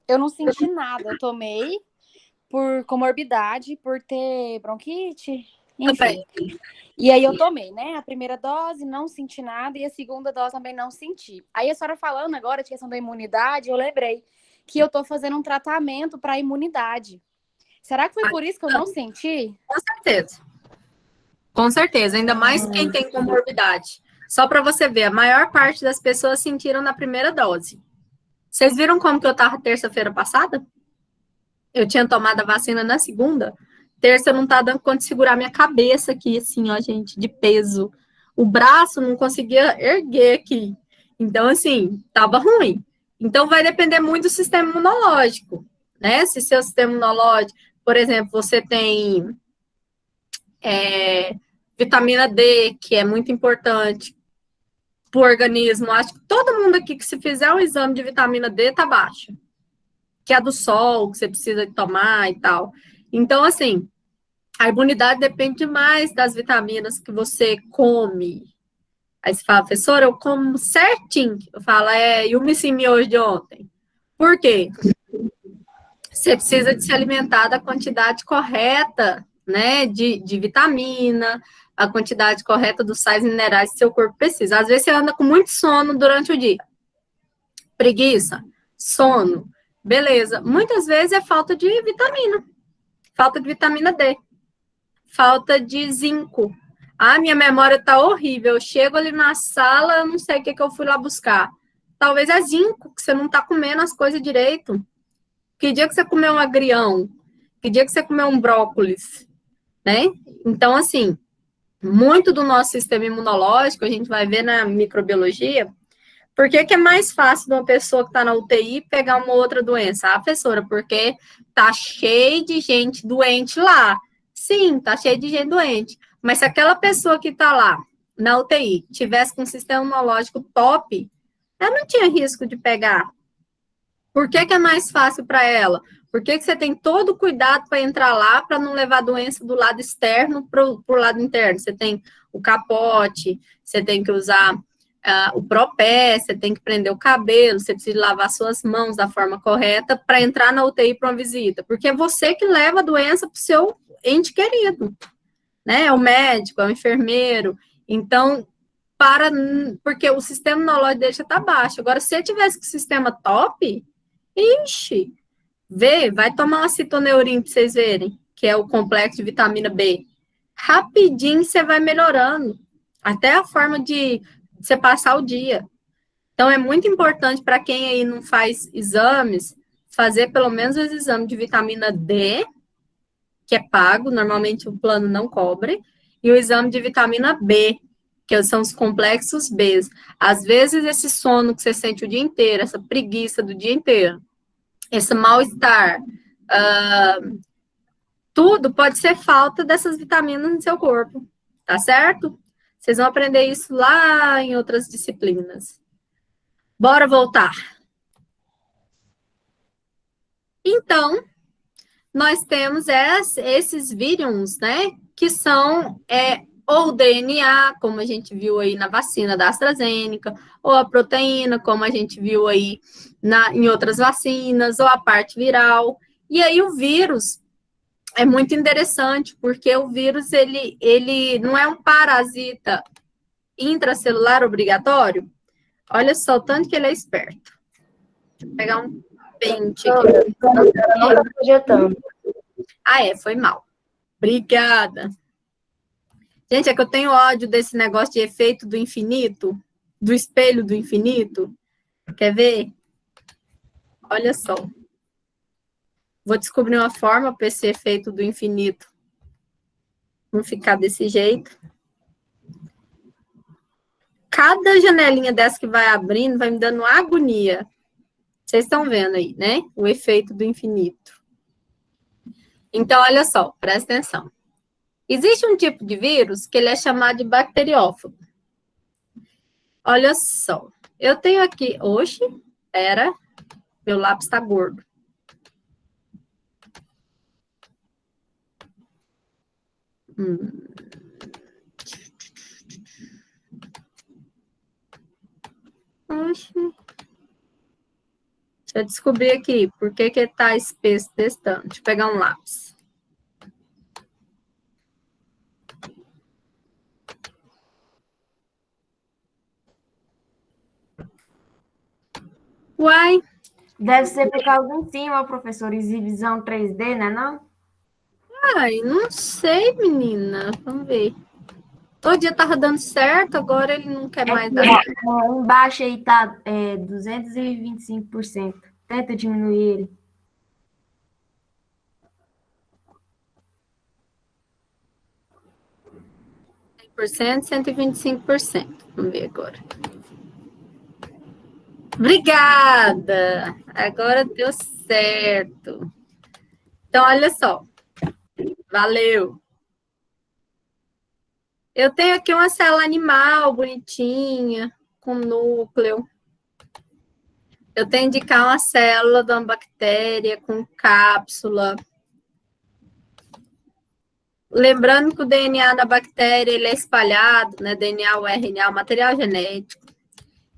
Eu não senti nada, eu tomei por comorbidade, por ter bronquite, enfim. E aí eu tomei, né? A primeira dose, não senti nada, e a segunda dose também não senti. Aí a senhora falando agora de questão da imunidade, eu lembrei que eu tô fazendo um tratamento para imunidade. Será que foi por isso que eu não senti? Com certeza. Com certeza, ainda mais quem tem comorbidade. Só para você ver, a maior parte das pessoas sentiram na primeira dose. Vocês viram como que eu estava terça-feira passada? Eu tinha tomado a vacina na segunda. Terça eu não estava dando conta de segurar minha cabeça aqui, assim, ó, gente, de peso. O braço não conseguia erguer aqui. Então, assim, estava ruim. Então, vai depender muito do sistema imunológico, né? Se seu sistema imunológico, por exemplo, você tem vitamina D, que é muito importante. para o organismo. Acho que todo mundo aqui que se fizer um exame de vitamina D tá baixa. Que é do sol, que você precisa tomar e tal. Então, assim, a imunidade depende demais das vitaminas que você come. Aí você fala, professora, eu como certinho. Eu falo, e o miojo de ontem? Por quê? Você precisa de se alimentar da quantidade correta, né, de vitamina, a quantidade correta dos sais minerais que seu corpo precisa. Às vezes você anda com muito sono durante o dia. Preguiça, sono, beleza. Muitas vezes é falta de vitamina D, falta de zinco. Ah, minha memória tá horrível. Eu chego ali na sala, eu não sei o que eu fui lá buscar. Talvez é zinco, que você não tá comendo as coisas direito. Que dia que você comeu um agrião? Que dia que você comeu um brócolis? Né? Então, assim, muito do nosso sistema imunológico, a gente vai ver na microbiologia, por que é mais fácil de uma pessoa que está na UTI pegar uma outra doença? Ah, professora, porque tá cheio de gente doente lá. Sim, tá cheio de gente doente. Mas se aquela pessoa que está lá na UTI tivesse com um sistema imunológico top, ela não tinha risco de pegar. Por que é mais fácil para ela? Por que você tem todo o cuidado para entrar lá para não levar a doença do lado externo para o lado interno? Você tem o capote, você tem que usar o propé, você tem que prender o cabelo, você precisa lavar suas mãos da forma correta para entrar na UTI para uma visita. Porque é você que leva a doença para o seu ente querido, né? É o médico, é o enfermeiro. Então, porque o sistema imunológico dele já está baixo. Agora, se ele tivesse com o sistema top, ixi, vai tomar uma citoneurin para vocês verem, que é o complexo de vitamina B. Rapidinho você vai melhorando. Até a forma de você passar o dia. Então, é muito importante para quem aí não faz exames, fazer pelo menos os exames de vitamina D, que é pago, normalmente o plano não cobre, e o exame de vitamina B, que são os complexos B. Às vezes, esse sono que você sente o dia inteiro, essa preguiça do dia inteiro, esse mal-estar, tudo pode ser falta dessas vitaminas no seu corpo, tá certo? Vocês vão aprender isso lá em outras disciplinas. Bora voltar. Então, nós temos esses vírus, né, que são ou DNA, como a gente viu aí na vacina da AstraZeneca, ou a proteína, como a gente viu aí em outras vacinas, ou a parte viral. E aí o vírus é muito interessante, porque o vírus, ele não é um parasita intracelular obrigatório. Olha só o tanto que ele é esperto. Deixa eu pegar um pente aqui. Não tá projetando. Foi mal. Obrigada. Gente, é que eu tenho ódio desse negócio de efeito do infinito, do espelho do infinito. Quer ver? Olha só. Vou descobrir uma forma para esse efeito do infinito não ficar desse jeito. Cada janelinha dessa que vai abrindo vai me dando uma agonia. Vocês estão vendo aí, né? O efeito do infinito. Então, olha só, presta atenção. Existe um tipo de vírus que ele é chamado de bacteriófago. Olha só. Eu tenho aqui... Oxe, meu lápis está gordo. Oxe. Deixa eu descobrir aqui por que está espesso desse tanto. Deixa eu pegar um lápis. Uai. Deve ser por causa em cima, professor, exibição 3D, né, não? Não sei, menina. Vamos ver. Todo dia tava dando certo, agora ele não quer mais dar. Embaixo aí tá 225%. Tenta diminuir ele. 100%, 125%. Vamos ver agora. Obrigada! Agora deu certo. Então, olha só. Valeu. Eu tenho aqui uma célula animal bonitinha, com núcleo. Eu tenho que indicar uma célula de uma bactéria com cápsula. Lembrando que o DNA da bactéria ele é espalhado, né? DNA, o RNA, o material genético.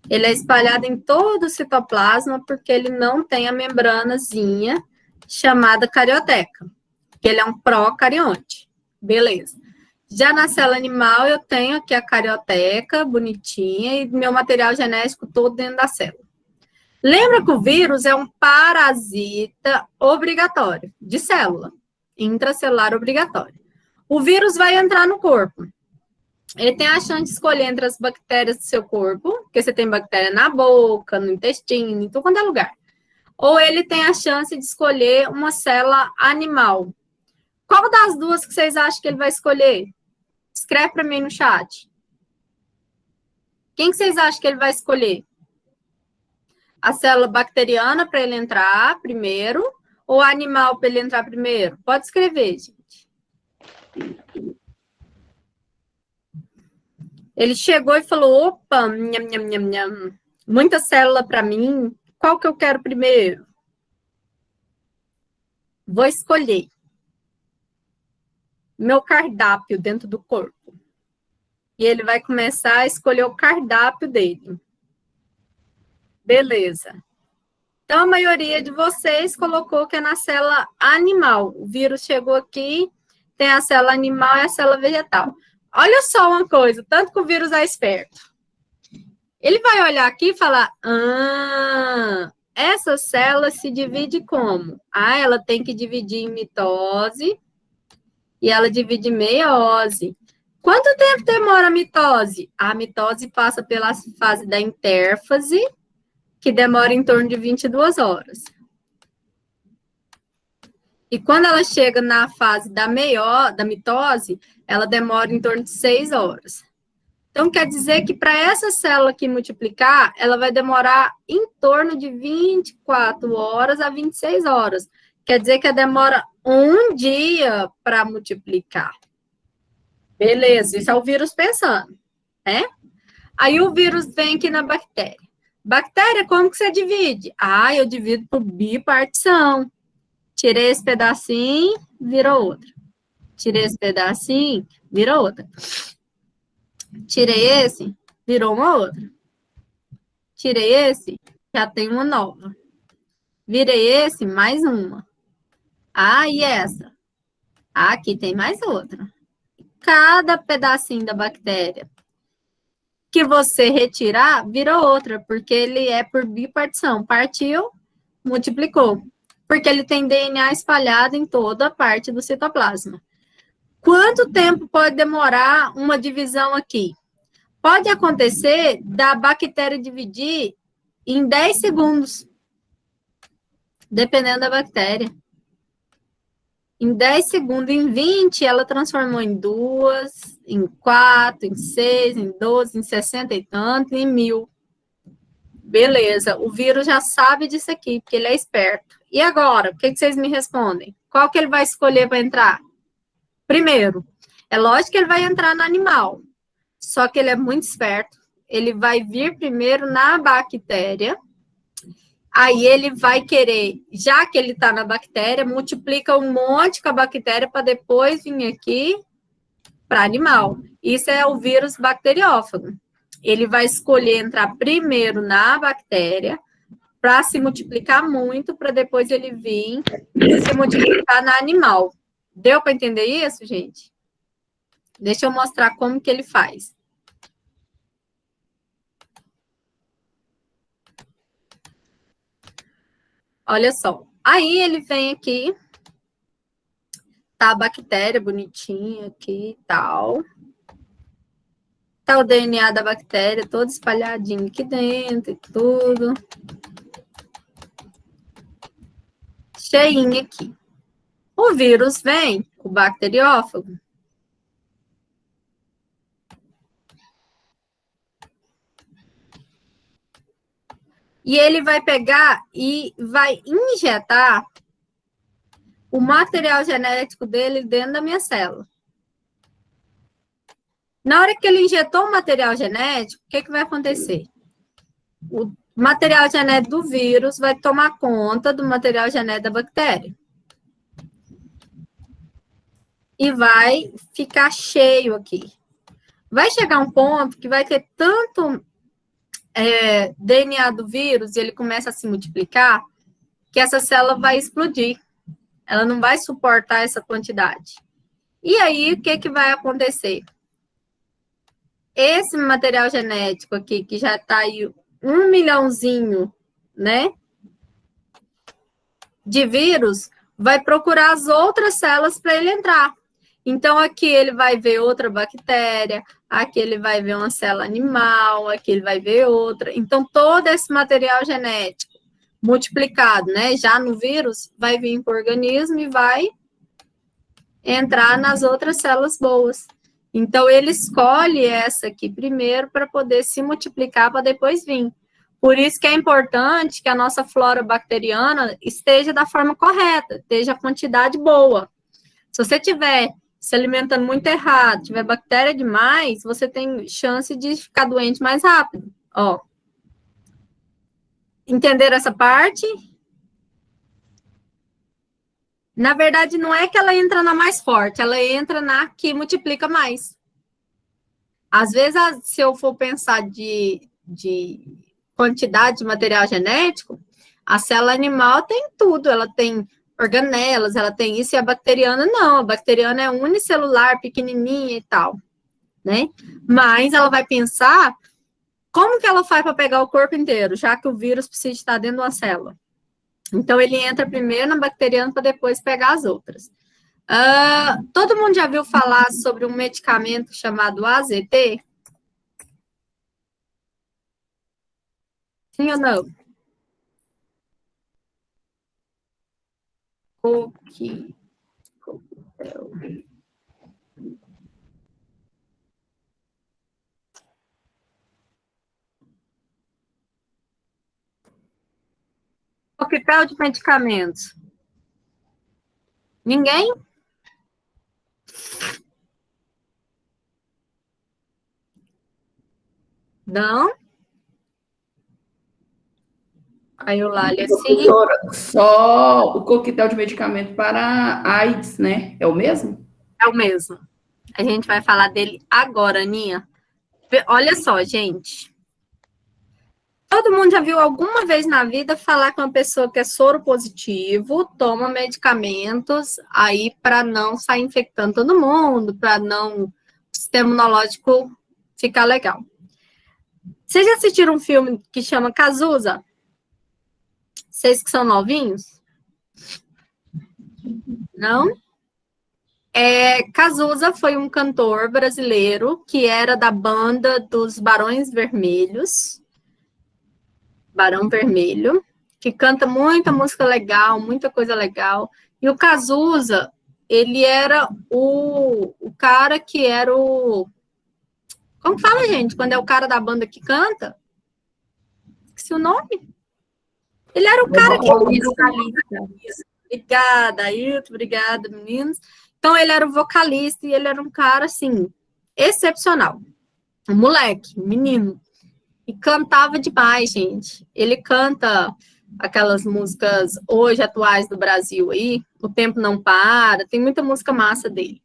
Ele é espalhado em todo o citoplasma porque ele não tem a membranazinha chamada carioteca, que ele é um procarionte. Beleza. Já na célula animal, eu tenho aqui a carioteca, bonitinha, e meu material genético todo dentro da célula. Lembra que o vírus é um parasita obrigatório, de célula, intracelular obrigatório. O vírus vai entrar no corpo. Ele tem a chance de escolher entre as bactérias do seu corpo, porque você tem bactéria na boca, no intestino, em todo quanto é lugar. Ou ele tem a chance de escolher uma célula animal. Qual das duas que vocês acham que ele vai escolher? Escreve para mim no chat. Quem que vocês acham que ele vai escolher? A célula bacteriana para ele entrar primeiro ou a animal para ele entrar primeiro? Pode escrever, gente. Ele chegou e falou, opa, nham, nham, nham, nham. Muita célula para mim, qual que eu quero primeiro? Vou escolher meu cardápio dentro do corpo. E ele vai começar a escolher o cardápio dele. Beleza. Então, a maioria de vocês colocou que é na célula animal. O vírus chegou aqui, tem a célula animal e a célula vegetal. Olha só uma coisa, tanto que o vírus é esperto. Ele vai olhar aqui e falar, essa célula se divide como? Ela tem que dividir em mitose e ela divide em meiose. Quanto tempo demora a mitose? A mitose passa pela fase da intérfase, que demora em torno de 22 horas. E quando ela chega na fase da mitose, ela demora em torno de 6 horas. Então, quer dizer que para essa célula aqui multiplicar, ela vai demorar em torno de 24 horas a 26 horas. Quer dizer que ela demora um dia para multiplicar. Beleza, isso é o vírus pensando, né? Aí o vírus vem aqui na bactéria. Bactéria, como que você divide? Eu divido por bipartição. Tirei esse pedacinho, virou outra. Tirei esse pedacinho, virou outra. Tirei esse, virou uma outra. Tirei esse, já tem uma nova. Virei esse, mais uma. E essa? Aqui tem mais outra. Cada pedacinho da bactéria que você retirar, vira outra, porque ele é por bipartição. Partiu, multiplicou. Porque ele tem DNA espalhado em toda a parte do citoplasma. Quanto tempo pode demorar uma divisão aqui? Pode acontecer da bactéria dividir em 10 segundos, dependendo da bactéria. Em 10 segundos, em 20, ela transformou em 2, em 4, em 6, em 12, em 60 e tanto, em 1000. Beleza, o vírus já sabe disso aqui, porque ele é esperto. E agora, o que vocês me respondem? Qual que ele vai escolher para entrar? Primeiro, é lógico que ele vai entrar no animal, só que ele é muito esperto. Ele vai vir primeiro na bactéria, aí ele vai querer, já que ele está na bactéria, multiplica um monte com a bactéria para depois vir aqui para animal. Isso é o vírus bacteriófago. Ele vai escolher entrar primeiro na bactéria para se multiplicar muito, para depois ele vir e se multiplicar na animal. Deu para entender isso, gente? Deixa eu mostrar como que ele faz. Olha só. Aí ele vem aqui, tá a bactéria bonitinha aqui e tal. Tá o DNA da bactéria todo espalhadinho aqui dentro e tudo. Cheinho aqui. O vírus vem, o bacteriófago. E ele vai pegar e vai injetar o material genético dele dentro da minha célula. Na hora que ele injetou o material genético, o que vai acontecer? o material genético do vírus vai tomar conta do material genético da bactéria. E vai ficar cheio aqui. Vai chegar um ponto que vai ter tanto DNA do vírus e ele começa a se multiplicar que essa célula vai explodir. Ela não vai suportar essa quantidade. E aí, o que vai acontecer? Esse material genético aqui, que já está aí 1 milhãozinho, né, de vírus, vai procurar as outras células para ele entrar. Então, aqui ele vai ver outra bactéria, aqui ele vai ver uma célula animal, aqui ele vai ver outra. Então, todo esse material genético multiplicado, né, já no vírus, vai vir para o organismo e vai entrar nas outras células boas. Então, ele escolhe essa aqui primeiro para poder se multiplicar para depois vir. Por isso que é importante que a nossa flora bacteriana esteja da forma correta, esteja a quantidade boa. Se você tiver se alimentando muito errado, tiver bactéria demais, você tem chance de ficar doente mais rápido. Ó. Entenderam essa parte? Na verdade, não é que ela entra na mais forte, ela entra na que multiplica mais. Às vezes, se eu for pensar de quantidade de material genético, a célula animal tem tudo, ela tem organelas, ela tem isso, e a bacteriana não, a bacteriana é unicelular, pequenininha e tal, né? Mas ela vai pensar como que ela faz para pegar o corpo inteiro, já que o vírus precisa estar dentro de uma célula. Então, ele entra primeiro na bacteriana para depois pegar as outras. Todo mundo já viu falar sobre um medicamento chamado AZT? Sim ou não? Coquetel. Coquetel de medicamentos. Ninguém? Não? Aí o Lali assim. Professora, só o coquetel de medicamento para AIDS, né? É o mesmo? É o mesmo. A gente vai falar dele agora, Aninha. Olha só, gente. Todo mundo já viu alguma vez na vida falar com uma pessoa que é soro positivo, toma medicamentos aí para não sair infectando todo mundo, para não o sistema imunológico ficar legal. Vocês já assistiram um filme que chama Cazuza? Vocês que são novinhos? Não? Cazuza foi um cantor brasileiro que era da banda dos Barões Vermelhos, Barão Vermelho, que canta muita música legal, muita coisa legal. E o Cazuza, ele era o cara que era o... Como fala, gente? Quando é o cara da banda que canta? Esqueci o nome. Ele era o cara que... Obrigada, Ailton, obrigada, meninos. Então, ele era o vocalista e ele era um cara, assim, excepcional. Um moleque, um menino. E cantava demais, gente. Ele canta aquelas músicas hoje atuais do Brasil aí, O Tempo Não Para, tem muita música massa dele.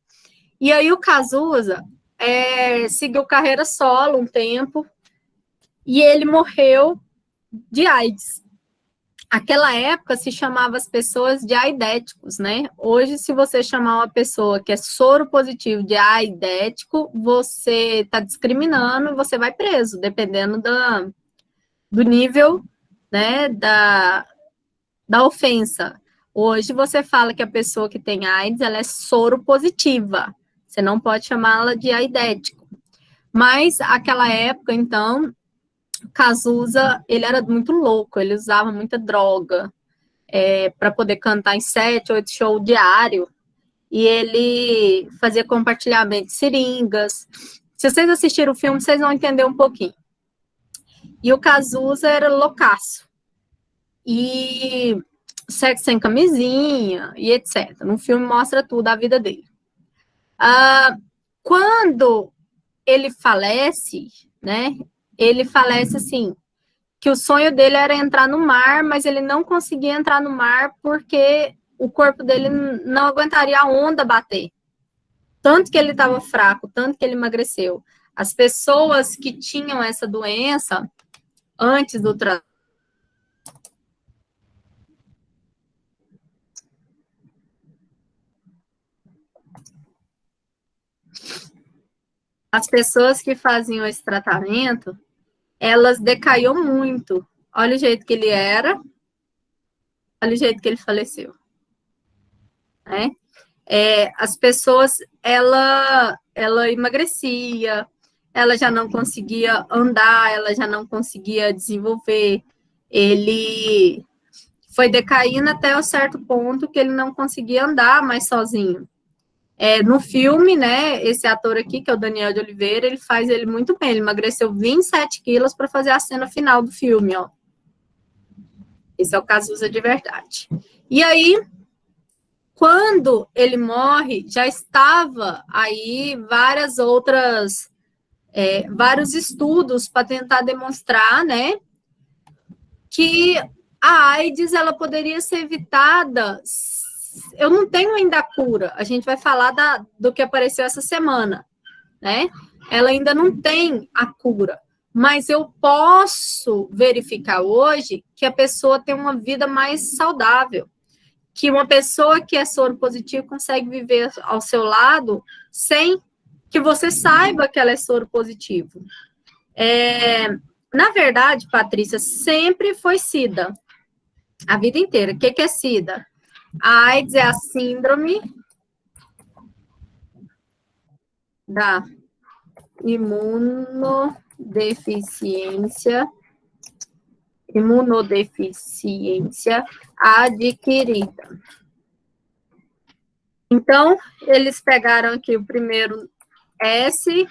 E aí o Cazuza seguiu carreira solo um tempo e ele morreu de AIDS. Aquela época se chamava as pessoas de aidéticos, né? Hoje, se você chamar uma pessoa que é soro positivo de aidético, você está discriminando e você vai preso, dependendo do nível, né, da ofensa. Hoje, você fala que a pessoa que tem AIDS, ela é soro positiva. Você não pode chamá-la de aidético. Mas, aquela época, então... Cazuza, ele era muito louco, ele usava muita droga para poder cantar em 7, 8 shows diários, e ele fazia compartilhamento de seringas. Se vocês assistiram o filme, vocês vão entender um pouquinho. E o Cazuza era loucaço. E sexo sem camisinha, e etc. No filme mostra tudo, a vida dele. Quando ele falece, né? Ele falece assim, que o sonho dele era entrar no mar, mas ele não conseguia entrar no mar porque o corpo dele não aguentaria a onda bater. Tanto que ele estava fraco, tanto que ele emagreceu. As pessoas que tinham essa doença antes do tratamento, as pessoas que faziam esse tratamento, elas decaíam muito. Olha o jeito que ele era, olha o jeito que ele faleceu. Né? As pessoas, ela emagrecia, ela já não conseguia andar, ela já não conseguia desenvolver. Ele foi decaindo até um certo ponto que ele não conseguia andar mais sozinho. No filme, né, esse ator aqui, que é o Daniel de Oliveira, ele faz ele muito bem, ele emagreceu 27 quilos para fazer a cena final do filme, ó. Esse é o Cazuza de verdade. E aí, quando ele morre, já estava aí vários estudos para tentar demonstrar, né, que a AIDS, ela poderia ser evitada. Eu não tenho ainda a cura, a gente vai falar do que apareceu essa semana, né? Ela ainda não tem a cura, mas eu posso verificar hoje que a pessoa tem uma vida mais saudável, que uma pessoa que é soro positivo consegue viver ao seu lado sem que você saiba que ela é soro positivo. Na verdade, Patrícia, sempre foi SIDA, a vida inteira. O que é SIDA? A AIDS é a síndrome da imunodeficiência adquirida. Então, eles pegaram aqui o primeiro S,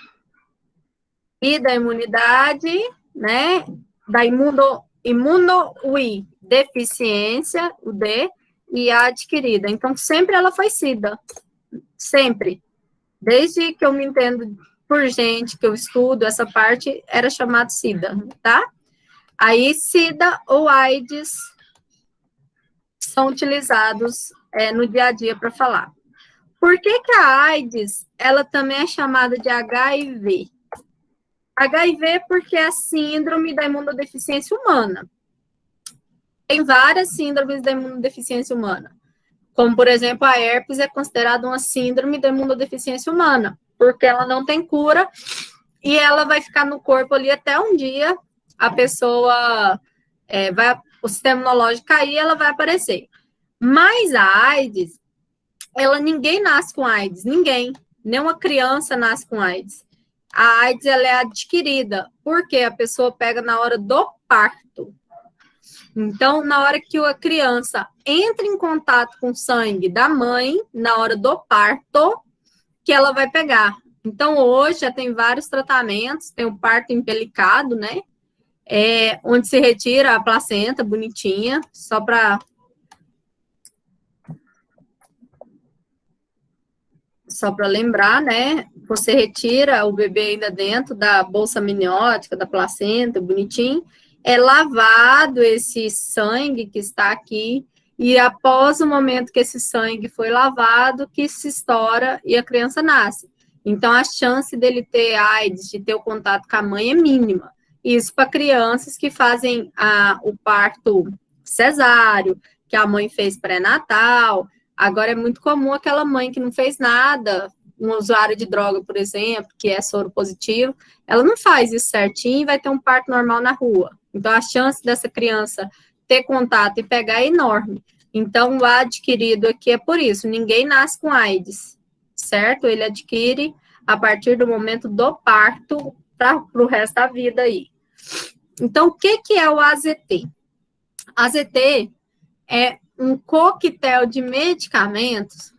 I da imunidade, né, da imunodeficiência, o D, e a adquirida. Então, sempre ela foi SIDA. Sempre. Desde que eu me entendo por gente, que eu estudo essa parte, era chamado SIDA, tá? Aí, SIDA ou AIDS são utilizados no dia a dia para falar. Por que a AIDS, ela também é chamada de HIV? HIV porque é a síndrome da imunodeficiência humana. Tem várias síndromes da imunodeficiência humana. Como, por exemplo, a herpes é considerada uma síndrome da imunodeficiência humana, porque ela não tem cura e ela vai ficar no corpo ali até um dia, a pessoa o sistema imunológico cair, ela vai aparecer. Mas a AIDS, ninguém nasce com AIDS, ninguém. Nenhuma criança nasce com AIDS. A AIDS, ela é adquirida, porque a pessoa pega na hora do parto. Então, na hora que a criança entra em contato com o sangue da mãe, na hora do parto, que ela vai pegar. Então, hoje já tem vários tratamentos, tem o parto empelicado, né? Onde se retira a placenta bonitinha, só para lembrar, né? Você retira o bebê ainda dentro da bolsa amniótica, da placenta, bonitinho. É lavado esse sangue que está aqui, e após o momento que esse sangue foi lavado, que se estoura e a criança nasce. Então, a chance dele ter AIDS, de ter o contato com a mãe, é mínima. Isso para crianças que fazem o parto cesáreo, que a mãe fez pré-natal. Agora, é muito comum aquela mãe que não fez nada, um usuário de droga, por exemplo, que é soro positivo, ela não faz isso certinho e vai ter um parto normal na rua. Então, a chance dessa criança ter contato e pegar é enorme. Então, o adquirido aqui é por isso. Ninguém nasce com AIDS, certo? Ele adquire a partir do momento do parto para o resto da vida aí. Então, o que é o AZT? AZT é um coquetel de medicamentos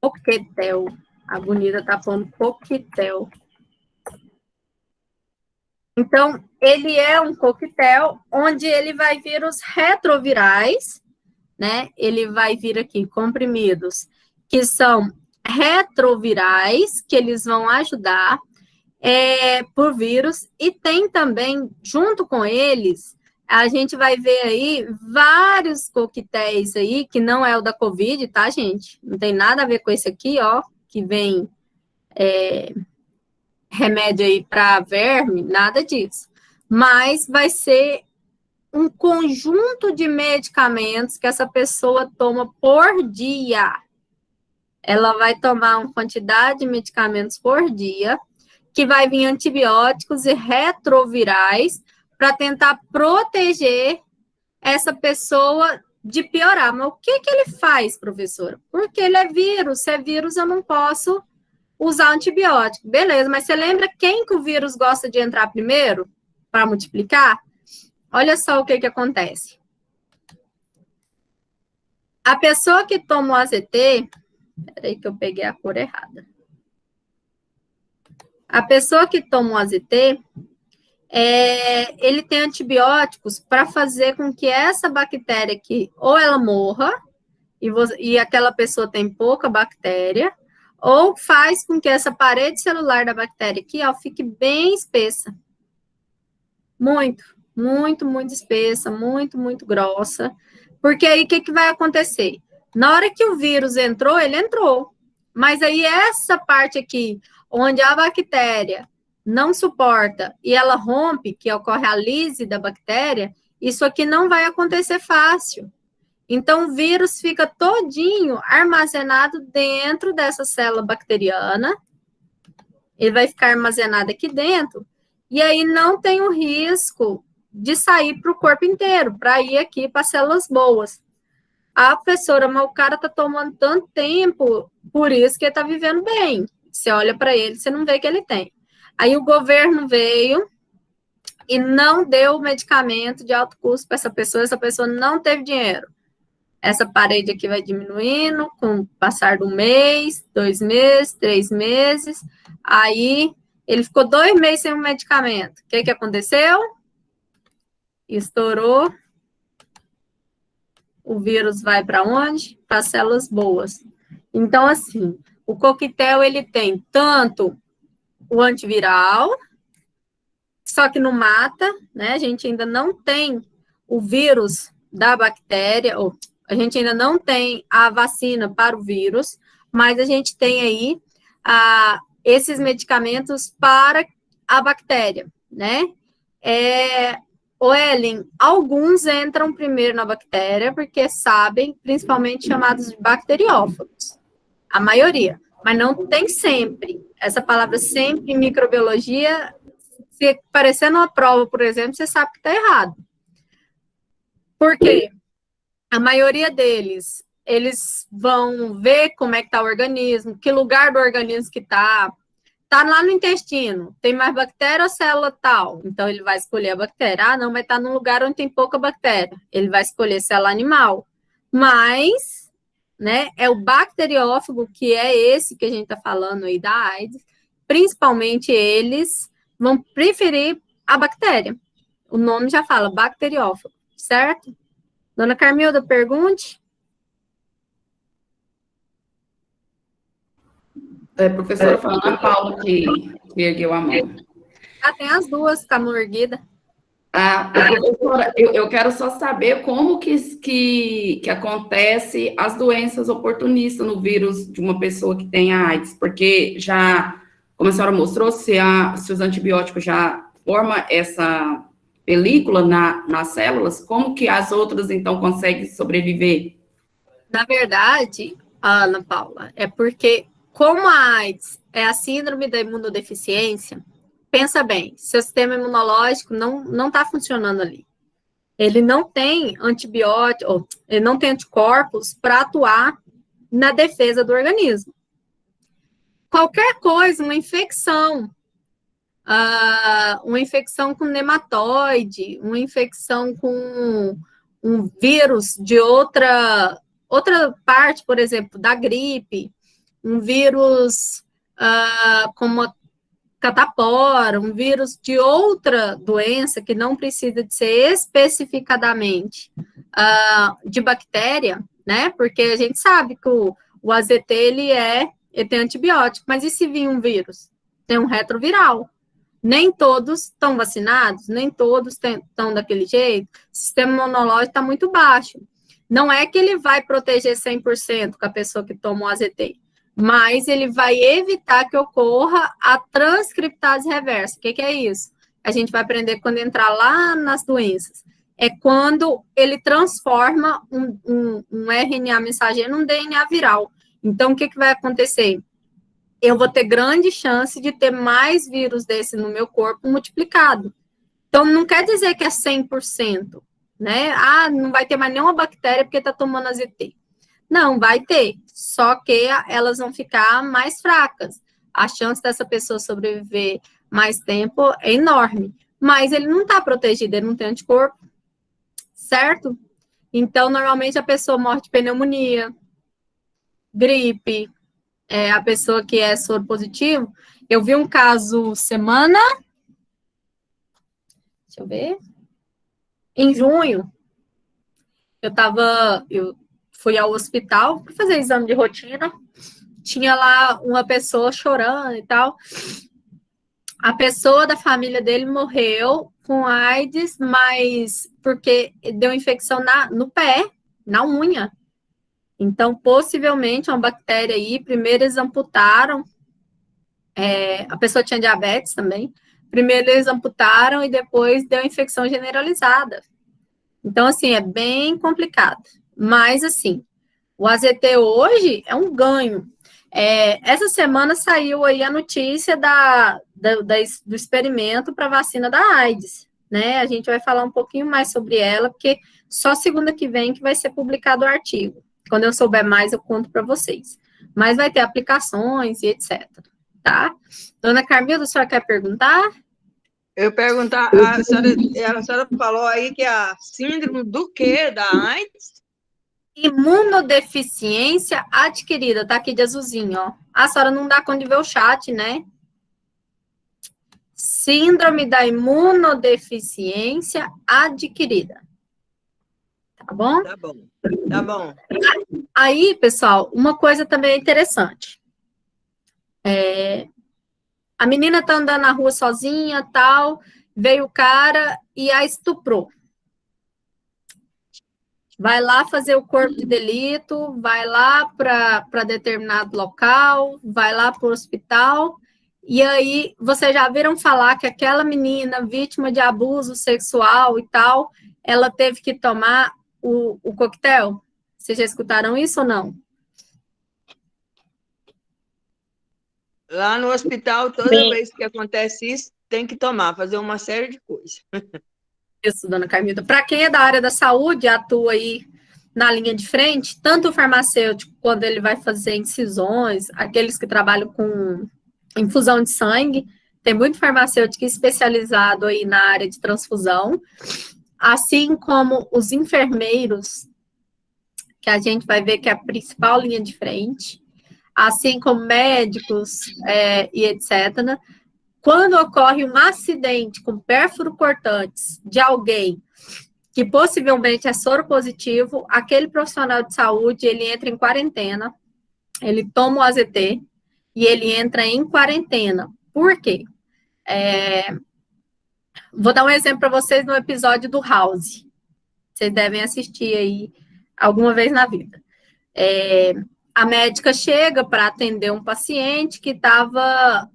coquetel. A Bonita tá falando coquetel. Então, ele é um coquetel onde ele vai vir os retrovirais, né? Ele vai vir aqui comprimidos que são retrovirais, que eles vão ajudar por vírus, e tem também, junto com eles, a gente vai ver aí vários coquetéis aí, que não é o da Covid, tá, gente? Não tem nada a ver com esse aqui, ó, que vem remédio aí para verme, nada disso. Mas vai ser um conjunto de medicamentos que essa pessoa toma por dia. Ela vai tomar uma quantidade de medicamentos por dia, que vai vir antibióticos e retrovirais para tentar proteger essa pessoa de piorar. Mas o que ele faz, professora? Porque ele é vírus. Se é vírus, eu não posso usar antibiótico. Beleza, mas você lembra quem que o vírus gosta de entrar primeiro para multiplicar? Olha só o que acontece. A pessoa que toma o AZT... Peraí que eu peguei a cor errada. A pessoa que toma o AZT, ele tem antibióticos para fazer com que essa bactéria aqui, ou ela morra, e aquela pessoa tem pouca bactéria, ou faz com que essa parede celular da bactéria aqui, ó, fique bem espessa. Muito, muito, muito espessa, muito, muito grossa. Porque aí, o que vai acontecer? Na hora que o vírus entrou, ele entrou. Mas aí, essa parte aqui, onde a bactéria não suporta e ela rompe, que ocorre a lise da bactéria, isso aqui não vai acontecer fácil. Então, o vírus fica todinho armazenado dentro dessa célula bacteriana. Ele vai ficar armazenado aqui dentro. E aí, não tem o risco de sair para o corpo inteiro, para ir aqui para células boas. Ah, professora, mas o cara está tomando tanto tempo, por isso que ele está vivendo bem. Você olha para ele, você não vê que ele tem. Aí o governo veio e não deu medicamento de alto custo para essa pessoa não teve dinheiro. Essa parede aqui vai diminuindo com o passar do mês, 2 meses, 3 meses. Aí ele ficou 2 meses sem o medicamento. O que aconteceu? Estourou. O vírus vai para onde? Para células boas. Então, assim, o coquetel, ele tem tanto o antiviral, só que não mata, né? A gente ainda não tem o vírus da bactéria, ou a gente ainda não tem a vacina para o vírus, mas a gente tem aí esses medicamentos para a bactéria, né? Ellen, alguns entram primeiro na bactéria, porque sabem, principalmente chamados de bacteriófagos. A maioria, mas não tem sempre. Essa palavra sempre em microbiologia, se aparecer numa prova, por exemplo, você sabe que está errado. Por quê? A maioria deles, eles vão ver como é que está o organismo, que lugar do organismo que está. Está lá no intestino, tem mais bactéria ou célula tal? Então, ele vai escolher a bactéria. Ah, não, mas está num lugar onde tem pouca bactéria. Ele vai escolher célula animal. Mas, né, é o bacteriófago, que é esse que a gente está falando aí da AIDS, principalmente eles vão preferir a bactéria. O nome já fala, bacteriófago, certo? Dona Carmilda, pergunte. Professora, falando a Paula que ergueu a mão. Tem as duas com a mão erguida. Professora, eu quero só saber como que acontece as doenças oportunistas no vírus de uma pessoa que tem a AIDS, porque já, como a senhora mostrou, se os antibióticos já formam essa película nas células, como que as outras, então, conseguem sobreviver? Na verdade, Ana Paula, é porque, como a AIDS é a síndrome da imunodeficiência, pensa bem, seu sistema imunológico não está funcionando ali. Ele não tem antibiótico, ele não tem anticorpos para atuar na defesa do organismo. Qualquer coisa, uma infecção com nematóide, uma infecção com um vírus de outra parte, por exemplo, da gripe, um vírus como a catapora, um vírus de outra doença que não precisa de ser especificadamente de bactéria, né? Porque a gente sabe que o AZT, ele tem antibiótico. Mas e se vir um vírus? Tem um retroviral. Nem todos estão vacinados, nem todos estão daquele jeito. O sistema imunológico está muito baixo. Não é que ele vai proteger 100% com a pessoa que toma o AZT, mas ele vai evitar que ocorra a transcriptase reversa. O que é isso? A gente vai aprender quando entrar lá nas doenças. É quando ele transforma um RNA mensageiro num DNA viral. Então, o que vai acontecer? Eu vou ter grande chance de ter mais vírus desse no meu corpo multiplicado. Então, não quer dizer que é 100%, né? Ah, não vai ter mais nenhuma bactéria porque está tomando AZT. Não, vai ter, só que elas vão ficar mais fracas. A chance dessa pessoa sobreviver mais tempo é enorme. Mas ele não está protegido, ele não tem anticorpo, certo? Então, normalmente a pessoa morre de pneumonia, gripe, a pessoa que é soro positivo. Eu vi um caso semana, deixa eu ver, em junho, eu fui ao hospital para fazer exame de rotina, tinha lá uma pessoa chorando e tal. A pessoa da família dele morreu com AIDS, mas porque deu infecção no pé, na unha. Então, possivelmente, uma bactéria aí, primeiro eles amputaram, a pessoa tinha diabetes também, primeiro eles amputaram e depois deu infecção generalizada. Então, assim, é bem complicado. Mas, assim, o AZT hoje é um ganho. Essa semana saiu aí a notícia do experimento para vacina da AIDS, né? A gente vai falar um pouquinho mais sobre ela, porque só segunda que vem que vai ser publicado o artigo. Quando eu souber mais, eu conto para vocês. Mas vai ter aplicações e etc, tá? Dona Carmilda, a senhora quer perguntar? Eu perguntar, a senhora falou aí que a síndrome do quê? Da AIDS? Imunodeficiência adquirida, tá aqui de azulzinho, ó. A senhora não dá conta de ver o chat, né? Síndrome da imunodeficiência adquirida. Tá bom? Tá bom, tá bom. Aí, pessoal, uma coisa também interessante. A menina tá andando na rua sozinha, tal, veio o cara e a estuprou. Vai lá fazer o corpo de delito, vai lá para determinado local, vai lá para o hospital, e aí vocês já viram falar que aquela menina vítima de abuso sexual e tal, ela teve que tomar o coquetel? Vocês já escutaram isso ou não? Lá no hospital, toda vez que acontece isso, tem que tomar, fazer uma série de coisas. Isso, dona Carmilda. Para quem é da área da saúde, atua aí na linha de frente, tanto o farmacêutico, quando ele vai fazer incisões, aqueles que trabalham com infusão de sangue, tem muito farmacêutico especializado aí na área de transfusão, assim como os enfermeiros, que a gente vai ver que é a principal linha de frente, assim como médicos e etc. Quando ocorre um acidente com pérfuro cortantes de alguém que possivelmente é soro positivo, aquele profissional de saúde, ele entra em quarentena, ele toma o AZT e ele entra em quarentena. Por quê? Vou dar um exemplo para vocês no episódio do House. Vocês devem assistir aí alguma vez na vida. A médica chega para atender um paciente que estava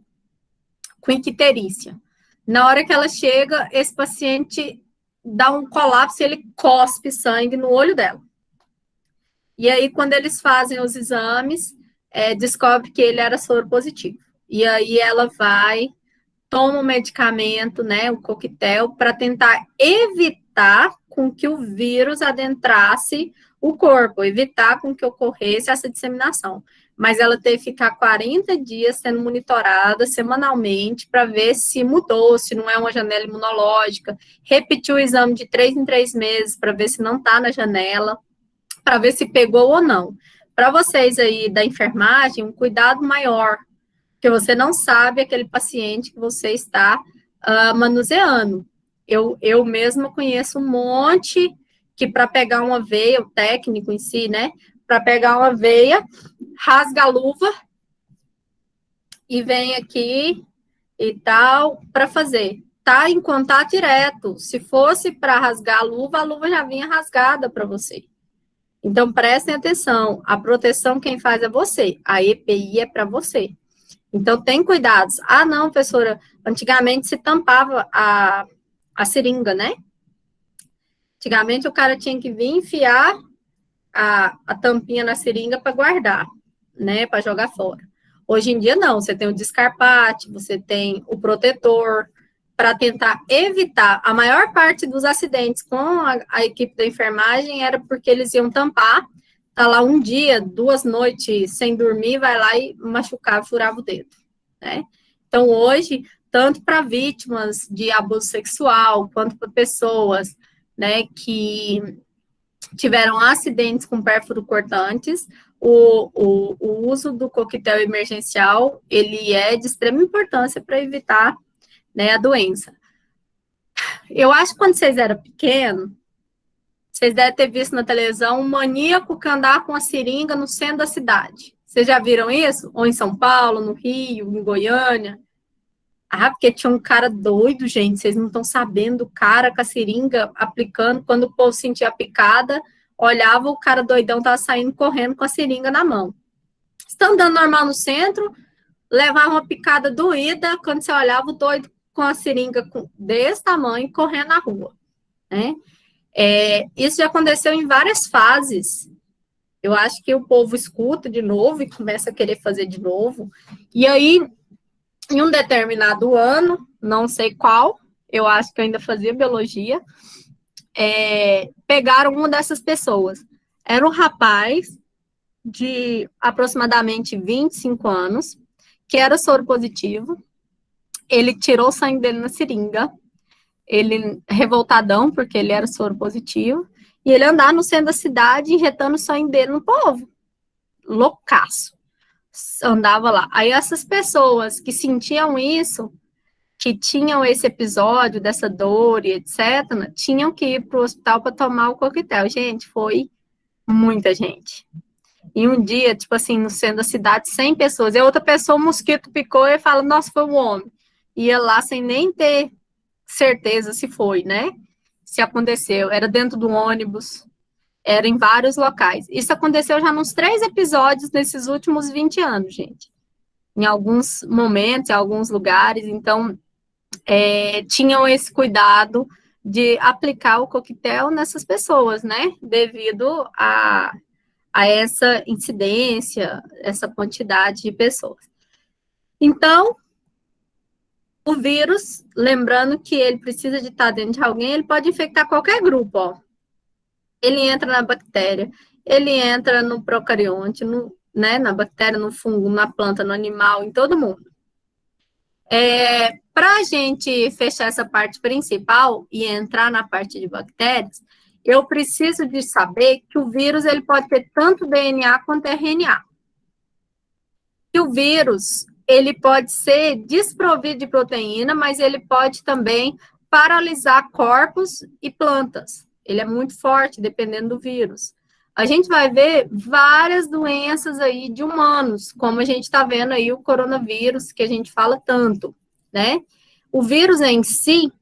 com icterícia. Na hora que ela chega, esse paciente dá um colapso e ele cospe sangue no olho dela. E aí, quando eles fazem os exames, descobre que ele era soro positivo. E aí ela vai, toma o medicamento, né, o coquetel, para tentar evitar com que o vírus adentrasse o corpo, evitar com que ocorresse essa disseminação. Mas ela teve que ficar 40 dias sendo monitorada semanalmente para ver se mudou, se não é uma janela imunológica, repetir o exame de 3 em 3 meses para ver se não está na janela, para ver se pegou ou não. Para vocês aí da enfermagem, um cuidado maior, porque você não sabe aquele paciente que você está manuseando. Eu mesma conheço um monte que para pegar uma veia, o técnico em si, né, para pegar uma veia, rasga a luva e vem aqui e tal para fazer. Tá em contato direto. Se fosse para rasgar a luva já vinha rasgada para você. Então, prestem atenção. A proteção quem faz é você. A EPI é para você. Então, tem cuidados. Ah, não, professora, antigamente se tampava a seringa, né? Antigamente o cara tinha que vir enfiar a tampinha na seringa para guardar, né? Para jogar fora. Hoje em dia, não. Você tem o descarpate, você tem o protetor, para tentar evitar. A maior parte dos acidentes com a equipe da enfermagem era porque eles iam tampar, tá lá um dia, 2 noites sem dormir, vai lá e machucava, furava o dedo, né? Então, hoje, tanto para vítimas de abuso sexual, quanto para pessoas, né, que tiveram acidentes com pérfuro cortantes, o uso do coquetel emergencial, ele é de extrema importância para evitar, né, a doença. Eu acho que quando vocês eram pequenos, vocês devem ter visto na televisão um maníaco que andava com a seringa no centro da cidade. Vocês já viram isso? Ou em São Paulo, no Rio, em Goiânia? Ah, porque tinha um cara doido, gente. Vocês não estão sabendo, o cara com a seringa aplicando, quando o povo sentia a picada, olhava, o cara doidão estava saindo correndo com a seringa na mão. Estão andando normal no centro, levava uma picada doída, quando você olhava, o doido com a seringa desse tamanho, correndo na rua, né? Isso já aconteceu em várias fases. Eu acho que o povo escuta de novo e começa a querer fazer de novo. E aí, em um determinado ano, não sei qual, eu acho que eu ainda fazia biologia, pegaram uma dessas pessoas. Era um rapaz de aproximadamente 25 anos, que era soro positivo. Ele tirou o sangue dele na seringa, ele revoltadão, porque ele era soro positivo, e ele andava no centro da cidade injetando o sangue dele no povo. Loucaço. Andava lá. Aí essas pessoas que sentiam isso, que tinham esse episódio dessa dor e etc., tinham que ir para o hospital para tomar o coquetel. Gente, foi muita gente. E um dia, tipo assim, no centro da cidade, 100 pessoas. E outra pessoa, um mosquito picou e fala, nossa, foi um homem. Ia lá sem nem ter certeza se foi, né? Se aconteceu. Era dentro do ônibus, era em vários locais. Isso aconteceu já nos 3 episódios nesses últimos 20 anos, gente. Em alguns momentos, em alguns lugares. Então, tinham esse cuidado de aplicar o coquetel nessas pessoas, né? Devido a essa incidência, essa quantidade de pessoas. Então, o vírus, lembrando que ele precisa de estar dentro de alguém, ele pode infectar qualquer grupo, ó. Ele entra na bactéria, ele entra no procarionte, né, na bactéria, no fungo, na planta, no animal, em todo mundo. Para a gente fechar essa parte principal e entrar na parte de bactérias, eu preciso de saber que o vírus ele pode ter tanto DNA quanto RNA. E o vírus ele pode ser desprovido de proteína, mas ele pode também paralisar corpos e plantas. Ele é muito forte, dependendo do vírus. A gente vai ver várias doenças aí de humanos, como a gente está vendo aí o coronavírus, que a gente fala tanto, né? O vírus em si,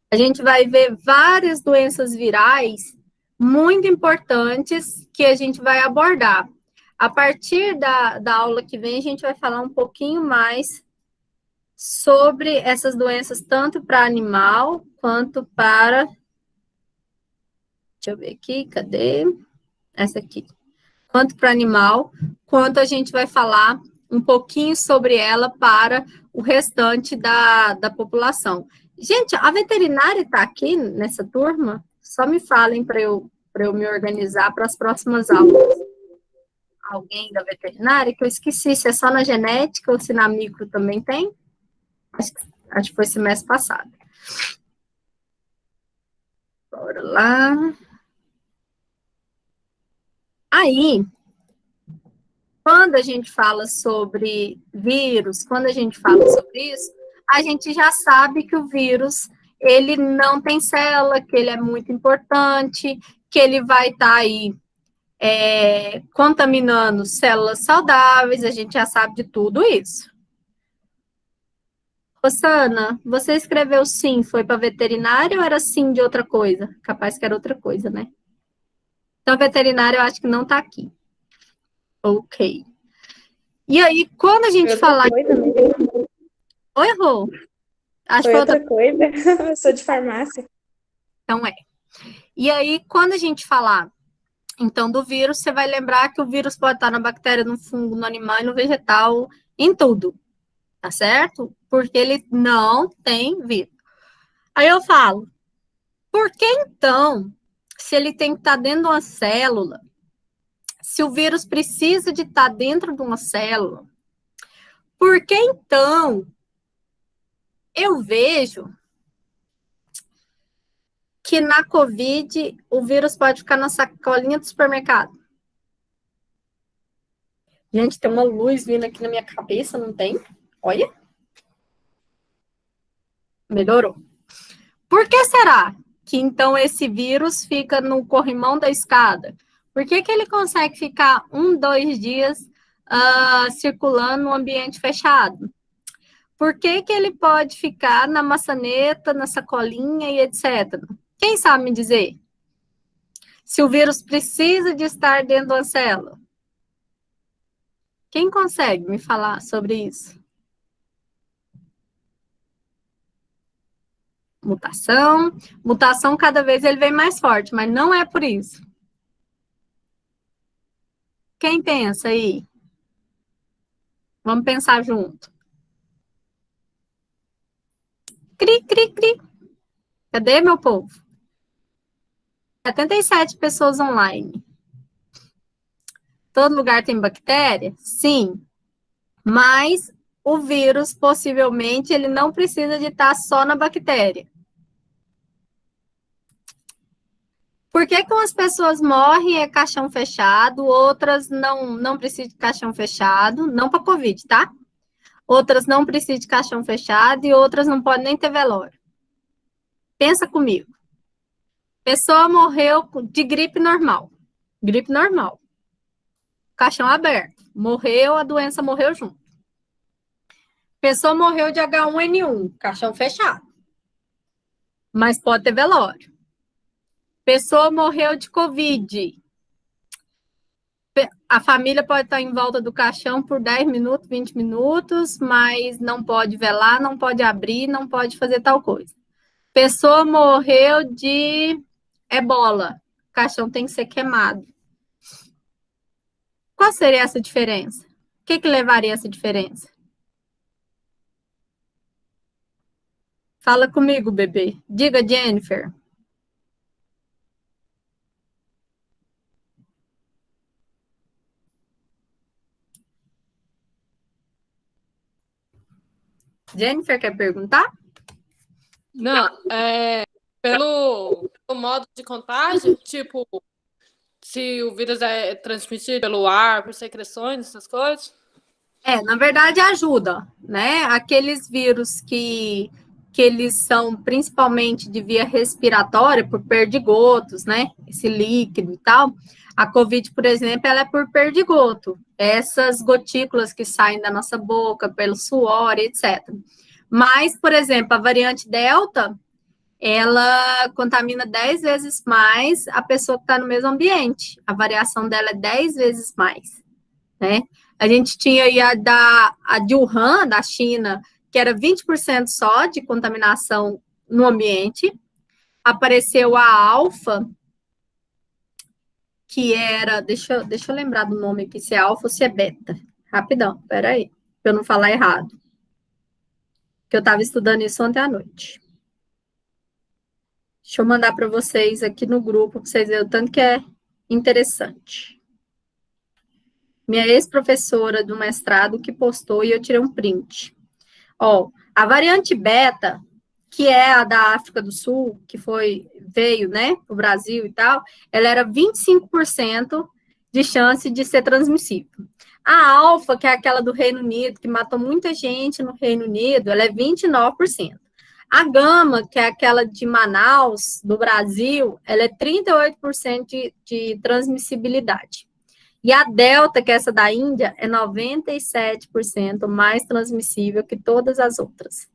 a gente vai ver várias doenças virais muito importantes que a gente vai abordar. A partir da aula que vem, a gente vai falar um pouquinho mais sobre essas doenças, tanto para animal, quanto para... Deixa eu ver aqui, cadê? Essa aqui. Quanto para animal, quanto a gente vai falar um pouquinho sobre ela para o restante da população. Gente, a veterinária está aqui nessa turma? Só me falem para eu me organizar para as próximas aulas. Alguém da veterinária, que eu esqueci se é só na genética ou se na micro também tem. Acho que foi semestre passado. Bora lá. Aí, quando a gente fala sobre vírus, quando a gente fala sobre isso, a gente já sabe que o vírus, ele não tem célula, que ele é muito importante, que ele vai estar aí contaminando células saudáveis, a gente já sabe de tudo isso, Ô, Sana, você escreveu sim, foi para veterinário ou era sim de outra coisa? Capaz que era outra coisa, né? Então, veterinário eu acho que não tá aqui. Ok. E aí, quando a gente Outra falar... coisa, né? Oi, Rô. Acho que Foi foi outra... outra coisa. Eu sou de farmácia. Então, é. E aí, quando a gente falar, então, do vírus, você vai lembrar que o vírus pode estar na bactéria, no fungo, no animal e no vegetal, em tudo. Tá certo? Porque ele não tem vírus. Aí eu falo, por que então, se ele tem que estar dentro de uma célula, se o vírus precisa de estar dentro de uma célula, por que então eu vejo que na COVID o vírus pode ficar na sacolinha do supermercado? Gente, tem uma luz vindo aqui na minha cabeça, não tem? Olha. Melhorou. Por que será que então esse vírus fica no corrimão da escada? Por que ele consegue ficar 2 dias circulando no ambiente fechado? Por que ele pode ficar na maçaneta, na sacolinha e etc? Quem sabe me dizer? Se o vírus precisa de estar dentro de uma célula? Quem consegue me falar sobre isso? Mutação. Mutação, cada vez ele vem mais forte, mas não é por isso. Quem pensa aí? Vamos pensar junto. Cri, cri, cri. Cadê, meu povo? 77 pessoas online. Todo lugar tem bactéria? Sim. Mas o vírus, possivelmente, ele não precisa de estar só na bactéria. Por que umas pessoas morrem é caixão fechado, outras não precisam de caixão fechado, não para Covid, tá? Outras não precisam de caixão fechado e outras não podem nem ter velório. Pensa comigo. Pessoa morreu de gripe normal. Gripe normal. Caixão aberto. Morreu, a doença morreu junto. Pessoa morreu de H1N1. Caixão fechado. Mas pode ter velório. Pessoa morreu de Covid. A família pode estar em volta do caixão por 10 minutos, 20 minutos, mas não pode velar, não pode abrir, não pode fazer tal coisa. Pessoa morreu de ebola. O caixão tem que ser queimado. Qual seria essa diferença? O que levaria a essa diferença? Fala comigo, bebê. Diga, Jennifer. Jennifer, quer perguntar? Não, pelo modo de contágio, tipo, se o vírus é transmitido pelo ar, por secreções, essas coisas? Na verdade ajuda, né? Aqueles vírus que eles são principalmente de via respiratória, por perdigotos, né? Esse líquido e tal. A COVID, por exemplo, ela é por perdigoto. Essas gotículas que saem da nossa boca, pelo suor, etc. Mas, por exemplo, a variante Delta, ela contamina 10 vezes mais a pessoa que está no mesmo ambiente. A variação dela é 10 vezes mais, né? A gente tinha aí a de Wuhan, da China, que era 20% só de contaminação no ambiente. Apareceu a Alfa, que era... Deixa eu lembrar do nome aqui, se é Alfa ou se é Beta. Rapidão, peraí, para eu não falar errado. Que eu estava estudando isso ontem à noite. Deixa eu mandar para vocês aqui no grupo, para vocês verem o tanto que é interessante. Minha ex-professora do mestrado que postou e eu tirei um print. Ó, a variante beta, que é a da África do Sul, que veio, né, para o Brasil e tal, ela era 25% de chance de ser transmissível. A alfa, que é aquela do Reino Unido, que matou muita gente no Reino Unido, ela é 29%. A gama, que é aquela de Manaus, do Brasil, ela é 38% de transmissibilidade. E a delta, que é essa da Índia, é 97% mais transmissível que todas as outras.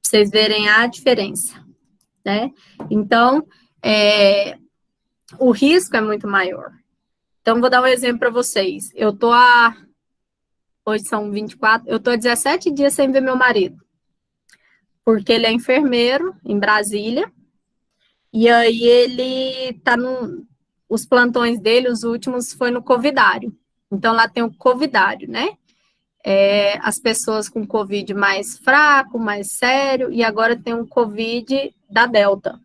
vocês verem a diferença, né? Então, o risco é muito maior. Então, vou dar um exemplo para vocês. Hoje são 24, eu estou há 17 dias sem ver meu marido, porque ele é enfermeiro em Brasília, e aí ele tá os plantões dele, os últimos, foi no covidário. Então, lá tem o covidário, né? As pessoas com Covid mais fraco, mais sério, e agora tem um Covid da Delta.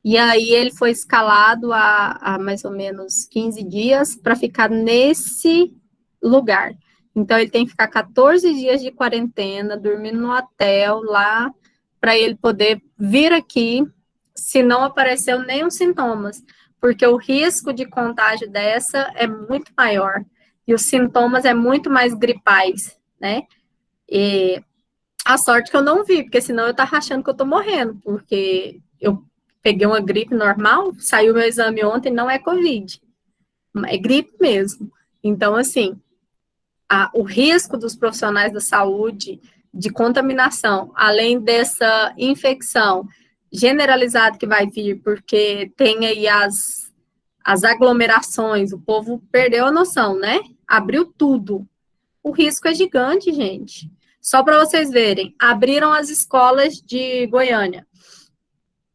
E aí ele foi escalado há mais ou menos 15 dias para ficar nesse lugar. Então, ele tem que ficar 14 dias de quarentena, dormindo no hotel lá, para ele poder vir aqui, se não apareceu nenhum sintomas, porque o risco de contágio dessa é muito maior, e os sintomas é muito mais gripais, né? E a sorte que eu não vi, porque senão eu tava achando que eu tô morrendo, porque eu peguei uma gripe normal, saiu meu exame ontem, não é Covid, é gripe mesmo. Então, assim, o risco dos profissionais da saúde de contaminação, além dessa infecção generalizada que vai vir, porque tem aí as aglomerações, o povo perdeu a noção, né? Abriu tudo. O risco é gigante, gente. Só para vocês verem, abriram as escolas de Goiânia.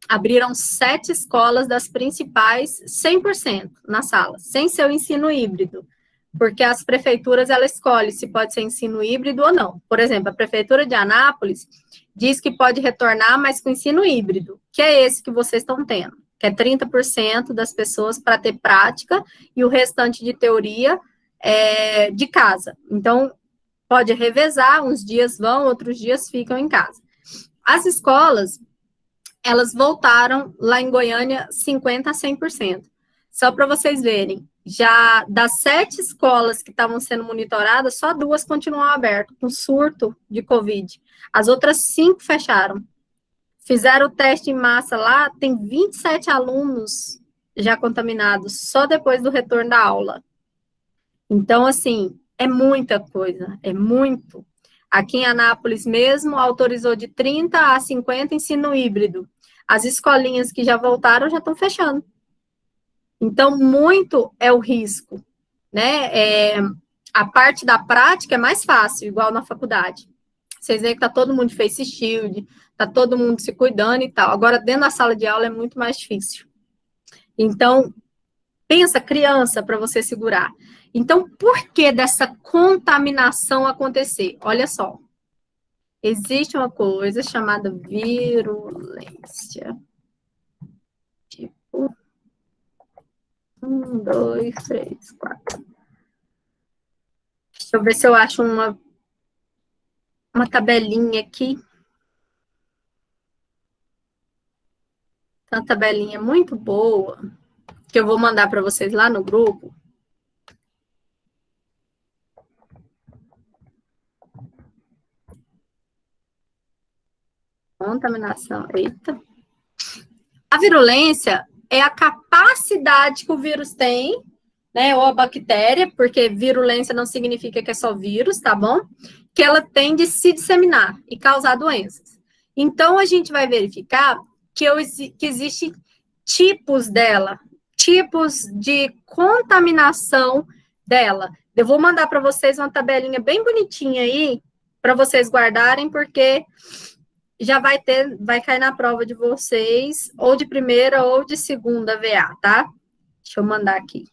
Abriram 7 escolas das principais, 100% na sala, sem ser o ensino híbrido, porque as prefeituras, ela escolhe se pode ser ensino híbrido ou não. Por exemplo, a prefeitura de Anápolis diz que pode retornar, mas com ensino híbrido, que é esse que vocês estão tendo, que é 30% das pessoas para ter prática e o restante de teoria de casa. Então, pode revezar, uns dias vão, outros dias ficam em casa. As escolas, elas voltaram lá em Goiânia 50% a 100%. Só para vocês verem, já das 7 escolas que estavam sendo monitoradas, só 2 continuam abertas, com surto de Covid. As outras 5 fecharam. Fizeram o teste em massa lá, tem 27 alunos já contaminados, só depois do retorno da aula. Então, assim, é muita coisa, é muito. Aqui em Anápolis mesmo, autorizou de 30 a 50 ensino híbrido. As escolinhas que já voltaram já estão fechando. Então, muito é o risco, né? A parte da prática é mais fácil, igual na faculdade. Vocês veem que tá todo mundo de face shield, tá todo mundo se cuidando e tal. Agora, dentro da sala de aula é muito mais difícil. Então, pensa criança para você segurar. Então, por que dessa contaminação acontecer? Olha só. Existe uma coisa chamada virulência. Tipo, 1, 2, 3, 4. Deixa eu ver se eu acho uma tabelinha aqui. Uma tabelinha muito boa, que eu vou mandar para vocês lá no grupo. Contaminação, eita. A virulência é a capacidade que o vírus tem, né, ou a bactéria, porque virulência não significa que é só vírus, tá bom? Que ela tem de se disseminar e causar doenças. Então, a gente vai verificar que existem tipos dela, tipos de contaminação dela. Eu vou mandar para vocês uma tabelinha bem bonitinha aí, para vocês guardarem, porque já vai cair na prova de vocês, ou de primeira ou de segunda VA, tá? Deixa eu mandar aqui.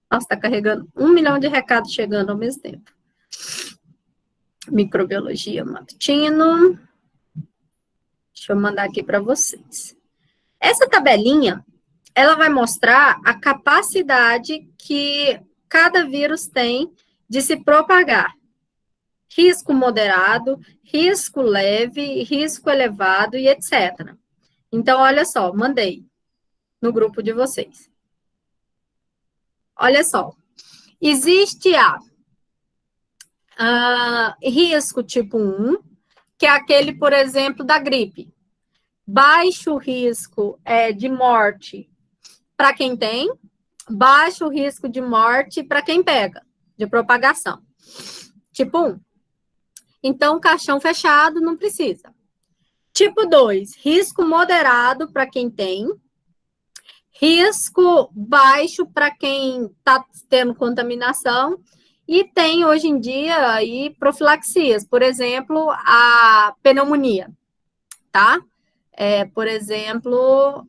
Nossa, tá carregando 1 milhão de recados chegando ao mesmo tempo. Microbiologia matutino. Deixa eu mandar aqui para vocês. Essa tabelinha, ela vai mostrar a capacidade que cada vírus tem de se propagar. Risco moderado, risco leve, risco elevado e etc. Então, olha só, mandei no grupo de vocês. Olha só, existe risco tipo 1, que é aquele, por exemplo, da gripe. Baixo risco de morte para quem tem, baixo risco de morte para quem pega, de propagação. Tipo 1. Então, caixão fechado não precisa. Tipo 2, risco moderado para quem tem, risco baixo para quem está tendo contaminação, e tem hoje em dia aí profilaxias, por exemplo, a pneumonia, tá? Por exemplo,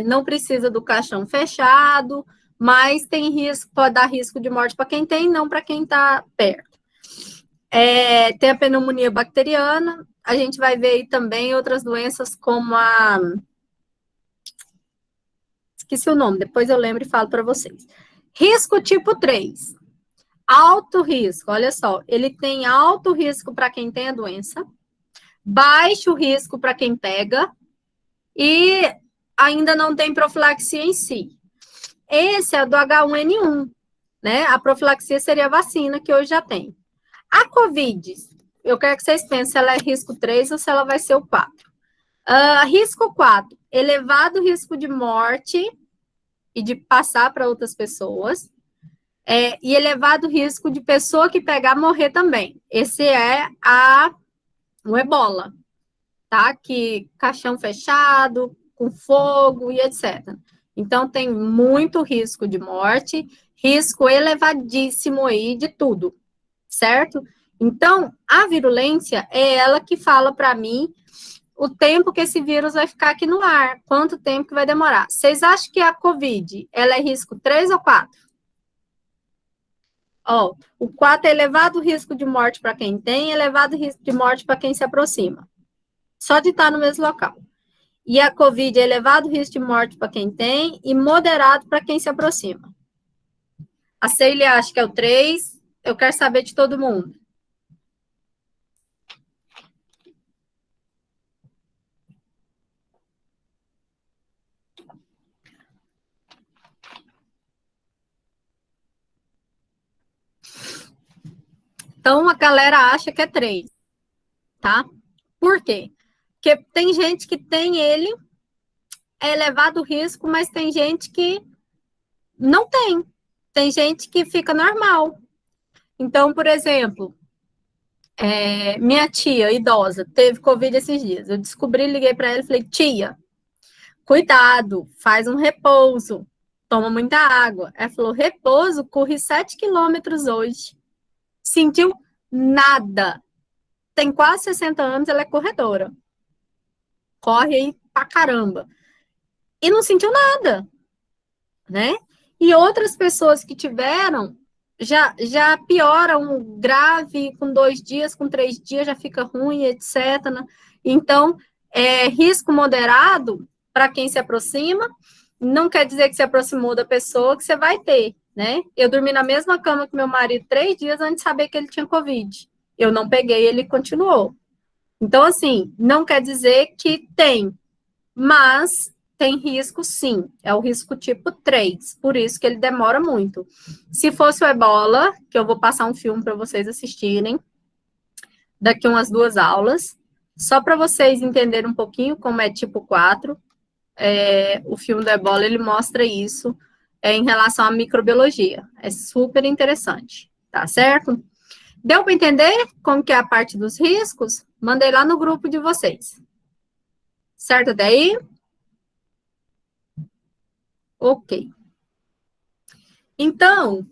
não precisa do caixão fechado, mas tem risco, pode dar risco de morte para quem tem, não para quem está perto. Tem a pneumonia bacteriana, a gente vai ver aí também outras doenças como esqueci o nome, depois eu lembro e falo para vocês. Risco tipo 3, alto risco, olha só, ele tem alto risco para quem tem a doença, baixo risco para quem pega, e ainda não tem profilaxia em si. Esse é do H1N1, né? A profilaxia seria a vacina, que hoje já tem. A COVID, eu quero que vocês pensem se ela é risco 3 ou se ela vai ser o 4. Risco 4, elevado risco de morte e de passar para outras pessoas, e elevado risco de pessoa que pegar morrer também. Esse é o Ebola, tá? Que caixão fechado, com fogo e etc. Então, tem muito risco de morte, risco elevadíssimo aí de tudo, certo? Então, a virulência é ela que fala para mim o tempo que esse vírus vai ficar aqui no ar, quanto tempo que vai demorar. Vocês acham que a COVID, ela é risco 3 ou 4? O 4 é elevado risco de morte para quem tem, elevado risco de morte para quem se aproxima. Só de estar no mesmo local. E a COVID é elevado risco de morte para quem tem e moderado para quem se aproxima. A Célia acha que é o 3, eu quero saber de todo mundo. Então, a galera acha que é 3, tá? Por quê? Porque tem gente que tem ele, é elevado risco, mas tem gente que não tem. Tem gente que fica normal. Então, por exemplo, minha tia, idosa, teve Covid esses dias. Eu descobri, liguei para ela e falei, tia, cuidado, faz um repouso, toma muita água. Ela falou, repouso, corri 7 quilômetros hoje. Sentiu nada. Tem quase 60 anos, ela é corredora. Corre aí pra caramba. E não sentiu nada, né? E outras pessoas que tiveram, já pioram grave, com 2 dias, com 3 dias, já fica ruim, etc. Então, risco moderado, para quem se aproxima, não quer dizer que se aproximou da pessoa que você vai ter, né? Eu dormi na mesma cama que meu marido 3 dias antes de saber que ele tinha Covid. Eu não peguei, ele continuou. Então, assim, não quer dizer que tem, mas tem risco sim, é o risco tipo 3, por isso que ele demora muito. Se fosse o Ebola, que eu vou passar um filme para vocês assistirem, daqui umas 2 aulas, só para vocês entenderem um pouquinho como é tipo 4, o filme do Ebola, ele mostra isso em relação à microbiologia, é super interessante, tá certo? Deu para entender como que é a parte dos riscos? Mandei lá no grupo de vocês. Certo até aí? Ok. Então,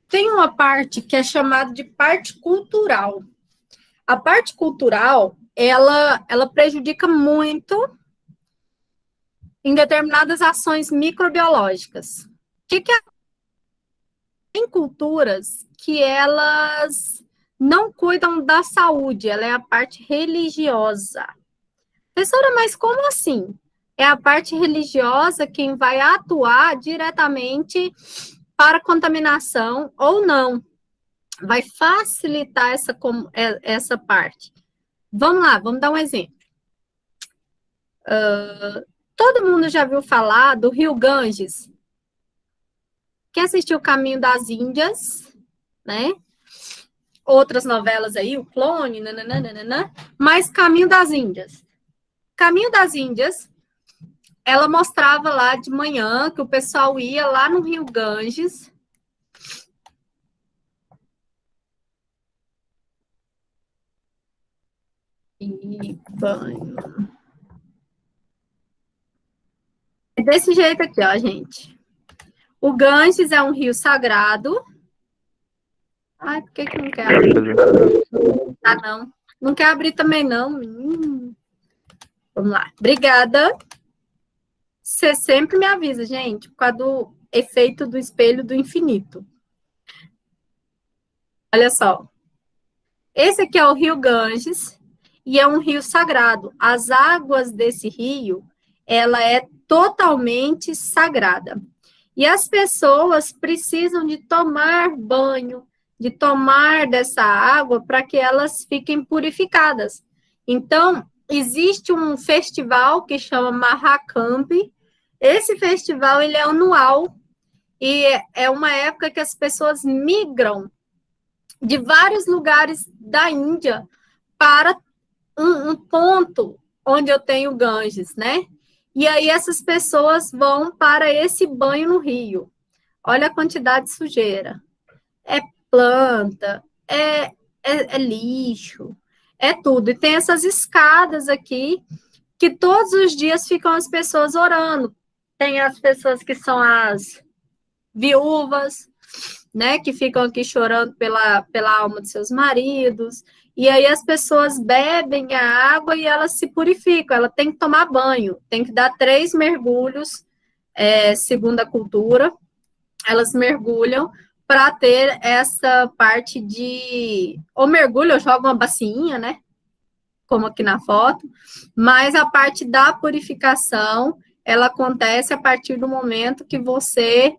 tem uma parte que é chamada de parte cultural. A parte cultural, ela prejudica muito em determinadas ações microbiológicas. O que é? Tem culturas que elas não cuidam da saúde, ela é a parte religiosa. Professora, mas como assim? É a parte religiosa quem vai atuar diretamente para contaminação ou não. Vai facilitar essa parte. Vamos lá, vamos dar um exemplo. Todo mundo já viu falar do Rio Ganges? Quem assistiu o Caminho das Índias, né? Outras novelas aí, o Clone, nananana, mas Caminho das Índias. Caminho das Índias, ela mostrava lá de manhã que o pessoal ia lá no Rio Ganges. E banho. É desse jeito aqui, ó, gente. O Ganges é um rio sagrado. Ai, por que não quer abrir? Ah, não. Não quer abrir também, não. Vamos lá. Obrigada. Você sempre me avisa, gente, por causa do efeito do espelho do infinito. Olha só. Esse aqui é o rio Ganges e é um rio sagrado. As águas desse rio, ela é totalmente sagrada. E as pessoas precisam de tomar banho, de tomar dessa água para que elas fiquem purificadas. Então, existe um festival que chama Mahakumbh. Esse festival, ele é anual e é uma época que as pessoas migram de vários lugares da Índia para um ponto onde eu tenho Ganges, né? E aí essas pessoas vão para esse banho no rio. Olha a quantidade de sujeira. É planta, é lixo, é tudo. E tem essas escadas aqui que todos os dias ficam as pessoas orando. Tem as pessoas que são as viúvas, né, que ficam aqui chorando pela alma de seus maridos, e aí as pessoas bebem a água e elas se purificam, ela tem que tomar banho, tem que dar 3 mergulhos, segundo a cultura, elas mergulham para ter essa parte de, ou mergulho, ou joga uma bacinha, né, como aqui na foto, mas a parte da purificação, ela acontece a partir do momento que você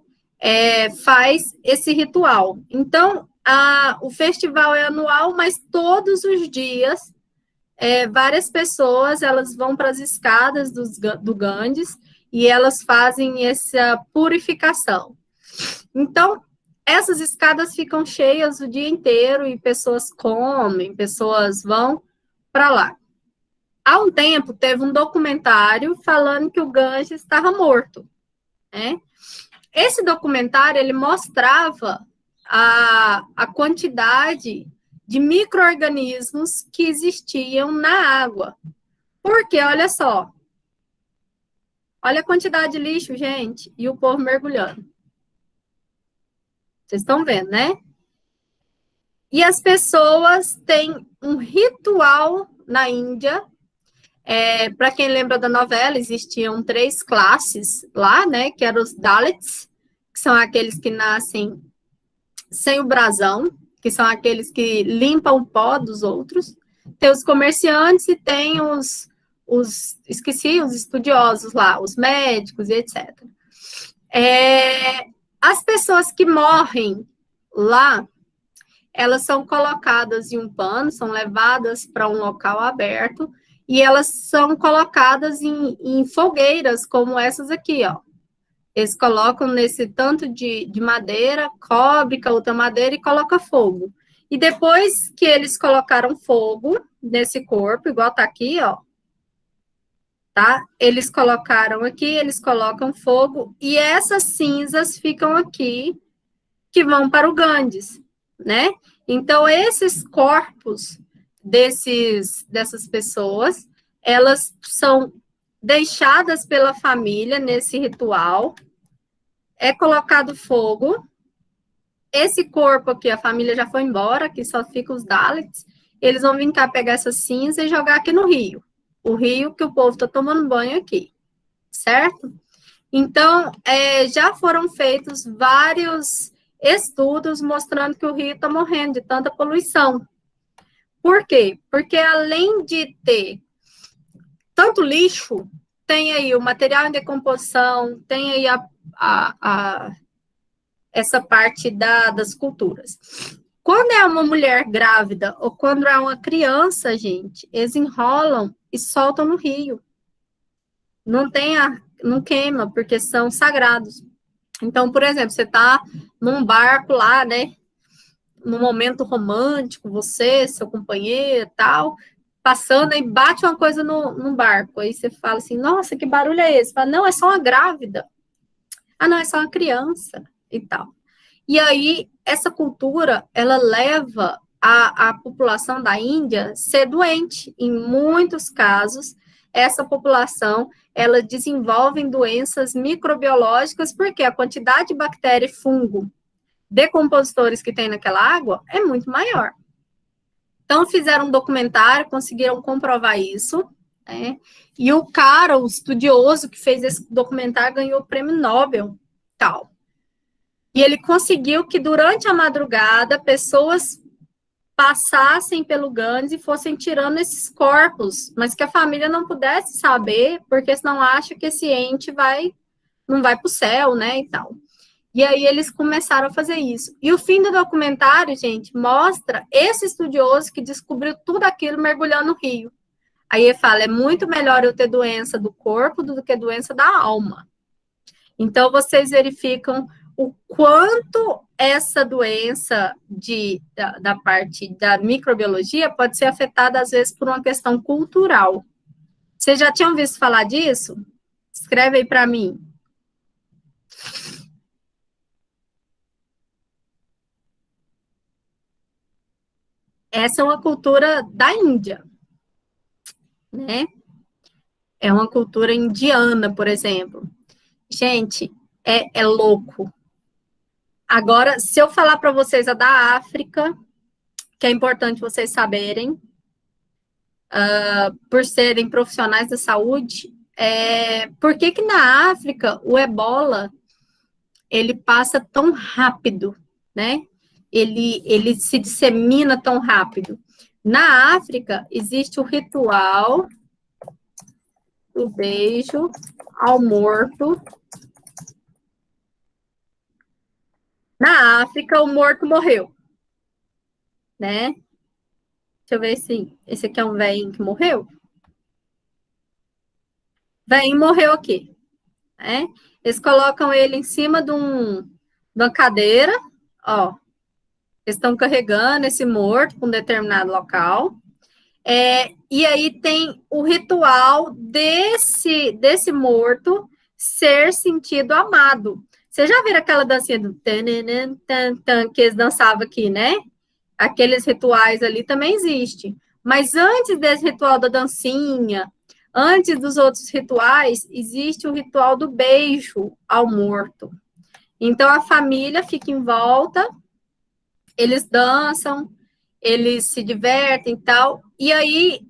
faz esse ritual. Então, o festival é anual, mas todos os dias, várias pessoas, elas vão para as escadas do Ganges e elas fazem essa purificação. Então, essas escadas ficam cheias o dia inteiro e pessoas comem, pessoas vão para lá. Há um tempo, teve um documentário falando que o Ganges estava morto, né? Esse documentário, ele mostrava a quantidade de micro-organismos que existiam na água. Porque, olha só, olha a quantidade de lixo, gente, e o povo mergulhando. Vocês estão vendo, né? E as pessoas têm um ritual na Índia. Para quem lembra da novela, existiam 3 classes lá, né? Que eram os Dalits, que são aqueles que nascem sem o brasão, que são aqueles que limpam o pó dos outros. Tem os comerciantes e tem os estudiosos lá, os médicos e etc. As pessoas que morrem lá, elas são colocadas em um pano, são levadas para um local aberto, e elas são colocadas em fogueiras, como essas aqui, ó. Eles colocam nesse tanto de madeira, cobre com a outra madeira e coloca fogo. E depois que eles colocaram fogo nesse corpo, igual tá aqui, ó, tá? Eles colocaram aqui, eles colocam fogo, e essas cinzas ficam aqui, que vão para o Ganges, né? Então, esses corpos dessas pessoas, elas são deixadas pela família nesse ritual, é colocado fogo, esse corpo aqui, a família já foi embora, aqui só ficam os Dalits, eles vão vir cá pegar essa cinza e jogar aqui no rio, o rio que o povo está tomando banho aqui, certo? Então, já foram feitos vários estudos mostrando que o rio está morrendo de tanta poluição. Por quê? Porque além de ter tanto lixo, tem aí o material em decomposição, tem aí essa parte das culturas. Quando é uma mulher grávida ou quando é uma criança, gente, eles enrolam e soltam no rio. Não queima, porque são sagrados. Então, por exemplo, você está num barco lá, né? Num momento romântico, você, seu companheiro e tal, passando e bate uma coisa no barco. Aí você fala assim, nossa, que barulho é esse? Fala, não, é só uma grávida. Ah, não, é só uma criança e tal. E aí, essa cultura, ela leva a população da Índia ser doente. Em muitos casos, essa população, ela desenvolve doenças microbiológicas, porque a quantidade de bactéria e fungo decompositores que tem naquela água é muito maior. Então, fizeram um documentário, conseguiram comprovar isso, né? E o cara, o estudioso que fez esse documentário, ganhou o prêmio Nobel, tal. E ele conseguiu que, durante a madrugada, pessoas passassem pelo Ganges e fossem tirando esses corpos, mas que a família não pudesse saber, porque senão acha que esse ente não vai para o céu, né, e tal. E aí eles começaram a fazer isso. E o fim do documentário, gente, mostra esse estudioso que descobriu tudo aquilo mergulhando no rio. Aí ele fala, é muito melhor eu ter doença do corpo do que doença da alma. Então, vocês verificam o quanto essa doença da parte da microbiologia pode ser afetada, às vezes, por uma questão cultural. Vocês já tinham visto falar disso? Escreve aí para mim. Essa é uma cultura da Índia, né? É uma cultura indiana, por exemplo. Gente, é louco. Agora, se eu falar para vocês a da África, que é importante vocês saberem, por serem profissionais da saúde, por que na África o ebola, ele passa tão rápido, né? Ele se dissemina tão rápido. Na África, existe o ritual do beijo ao morto. Na África, o morto morreu, né? Deixa eu ver se esse aqui é um velhinho que morreu. Velhinho morreu aqui, né? Eles colocam ele em cima de uma cadeira, ó. Eles estão carregando esse morto para um determinado local. E aí tem o ritual desse morto ser sentido amado. Você já viram aquela dancinha do que eles dançavam aqui, né? Aqueles rituais ali também existem. Mas antes desse ritual da dancinha, antes dos outros rituais, existe o ritual do beijo ao morto. Então, a família fica em volta, eles dançam, eles se divertem e tal, e aí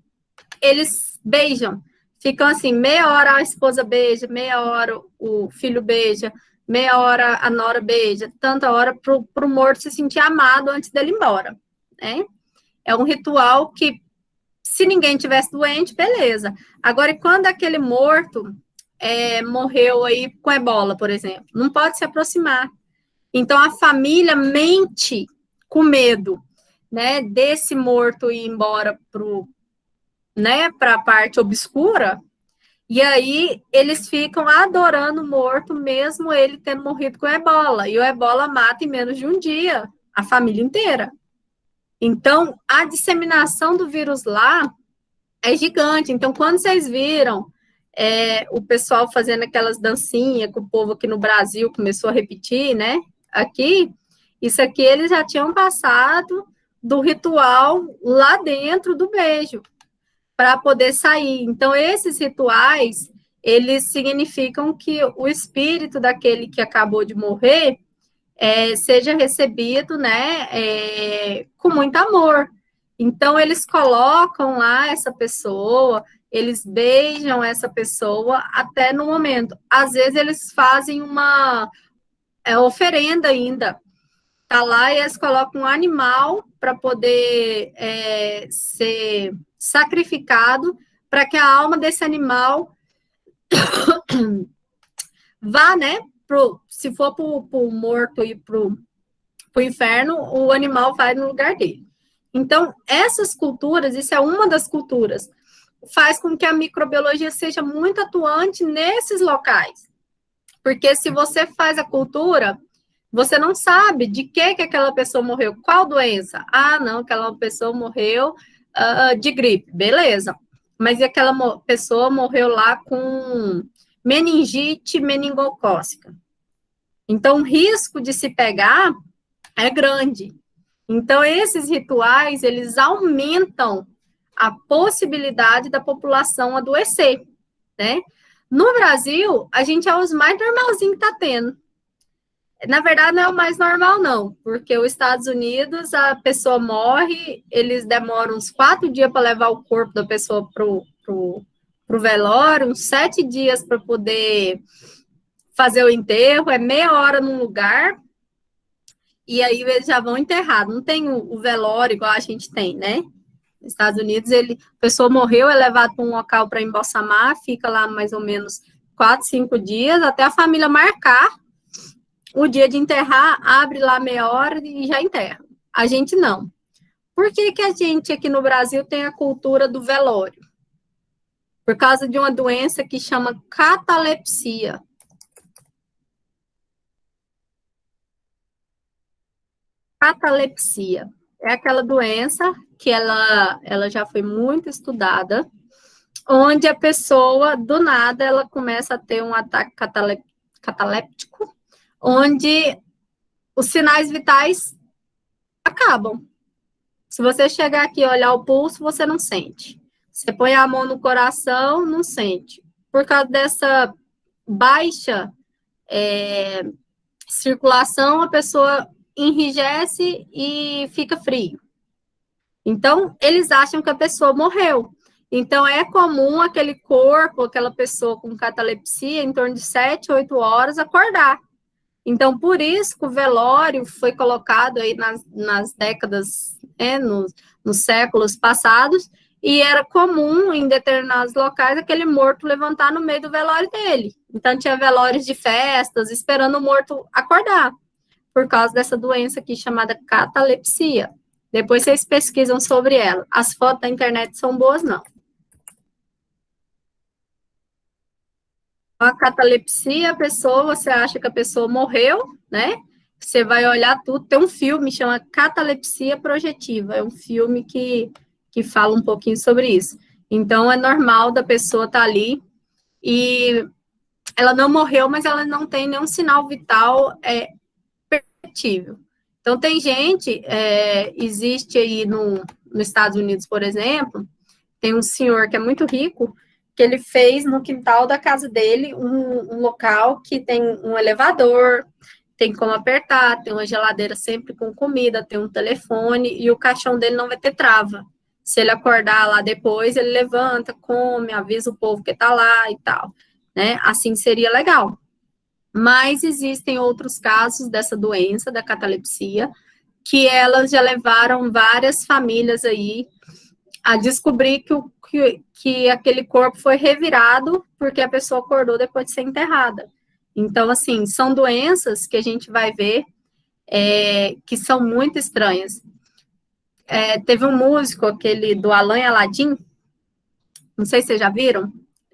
eles beijam. Ficam assim, meia hora a esposa beija, meia hora o filho beija, meia hora a nora beija, tanta hora para o morto se sentir amado antes dele ir embora, né? É um ritual que, se ninguém tivesse doente, beleza. Agora, e quando aquele morto morreu aí com ebola, por exemplo? Não pode se aproximar. Então, a família mente com medo, né, desse morto ir embora para a parte obscura, e aí eles ficam adorando o morto, mesmo ele tendo morrido com ebola. E o ebola mata em menos de um dia a família inteira. Então, a disseminação do vírus lá é gigante. Então, quando vocês viram o pessoal fazendo aquelas dancinhas que o povo aqui no Brasil começou a repetir, né? Aqui, isso aqui eles já tinham passado do ritual lá dentro do beijo, para poder sair. Então, esses rituais, eles significam que o espírito daquele que acabou de morrer seja recebido, né, com muito amor. Então, eles colocam lá essa pessoa, eles beijam essa pessoa até no momento. Às vezes, eles fazem uma oferenda ainda. Tá lá e eles colocam um animal para poder ser sacrificado, para que a alma desse animal vá, né? Se for para o morto e para o inferno, o animal vai no lugar dele. Então, essas culturas, isso é uma das culturas, faz com que a microbiologia seja muito atuante nesses locais. Porque se você faz a cultura, você não sabe de que aquela pessoa morreu, qual doença. Ah, não, aquela pessoa morreu de gripe, beleza. Mas e aquela pessoa morreu lá com meningite meningocócica. Então, o risco de se pegar é grande. Então, esses rituais, eles aumentam a possibilidade da população adoecer, né? No Brasil, a gente é os mais normalzinhos que tá tendo. Na verdade, não é o mais normal, não, porque os Estados Unidos, a pessoa morre, eles demoram uns 4 dias para levar o corpo da pessoa pro velório, uns 7 dias para poder fazer o enterro, é meia hora num lugar, e aí eles já vão enterrar. Não tem o velório igual a gente tem, né? Nos Estados Unidos, a pessoa morreu, é levado para um local para embalsamar, fica lá mais ou menos 4, 5 dias, até a família marcar o dia de enterrar, abre lá meia hora e já enterra. A gente não. Por que que a gente aqui no Brasil tem a cultura do velório? Por causa de uma doença que chama catalepsia. Catalepsia é aquela doença que ela já foi muito estudada, onde a pessoa, do nada, ela começa a ter um ataque cataléptico, onde os sinais vitais acabam. Se você chegar aqui e olhar o pulso, você não sente. Você põe a mão no coração, não sente. Por causa dessa baixa circulação, a pessoa enrijece e fica frio. Então, eles acham que a pessoa morreu. Então, é comum aquele corpo, aquela pessoa com catalepsia, em torno de 7, 8 horas, acordar. Então, por isso que o velório foi colocado aí nas décadas, nos séculos passados, e era comum em determinados locais aquele morto levantar no meio do velório dele. Então, tinha velórios de festas, esperando o morto acordar, por causa dessa doença aqui chamada catalepsia. Depois vocês pesquisam sobre ela. As fotos da internet são boas, não. A catalepsia, você acha que a pessoa morreu, né? Você vai olhar tudo. Tem um filme que chama Catalepsia Projetiva. É um filme que fala um pouquinho sobre isso. Então, é normal da pessoa estar ali e ela não morreu, mas ela não tem nenhum sinal vital perceptível. Então, tem gente, existe aí nos Estados Unidos, por exemplo, tem um senhor que é muito rico, que ele fez no quintal da casa dele um local que tem um elevador, tem como apertar, tem uma geladeira sempre com comida, tem um telefone, e o caixão dele não vai ter trava. Se ele acordar lá depois, ele levanta, come, avisa o povo que tá lá e tal, né? Assim seria legal. Mas existem outros casos dessa doença, da catalepsia, que elas já levaram várias famílias aí a descobrir que aquele corpo foi revirado porque a pessoa acordou depois de ser enterrada. Então, assim, são doenças que a gente vai ver que são muito estranhas. Teve um músico, aquele do Alan e Aladim, não sei se vocês já viram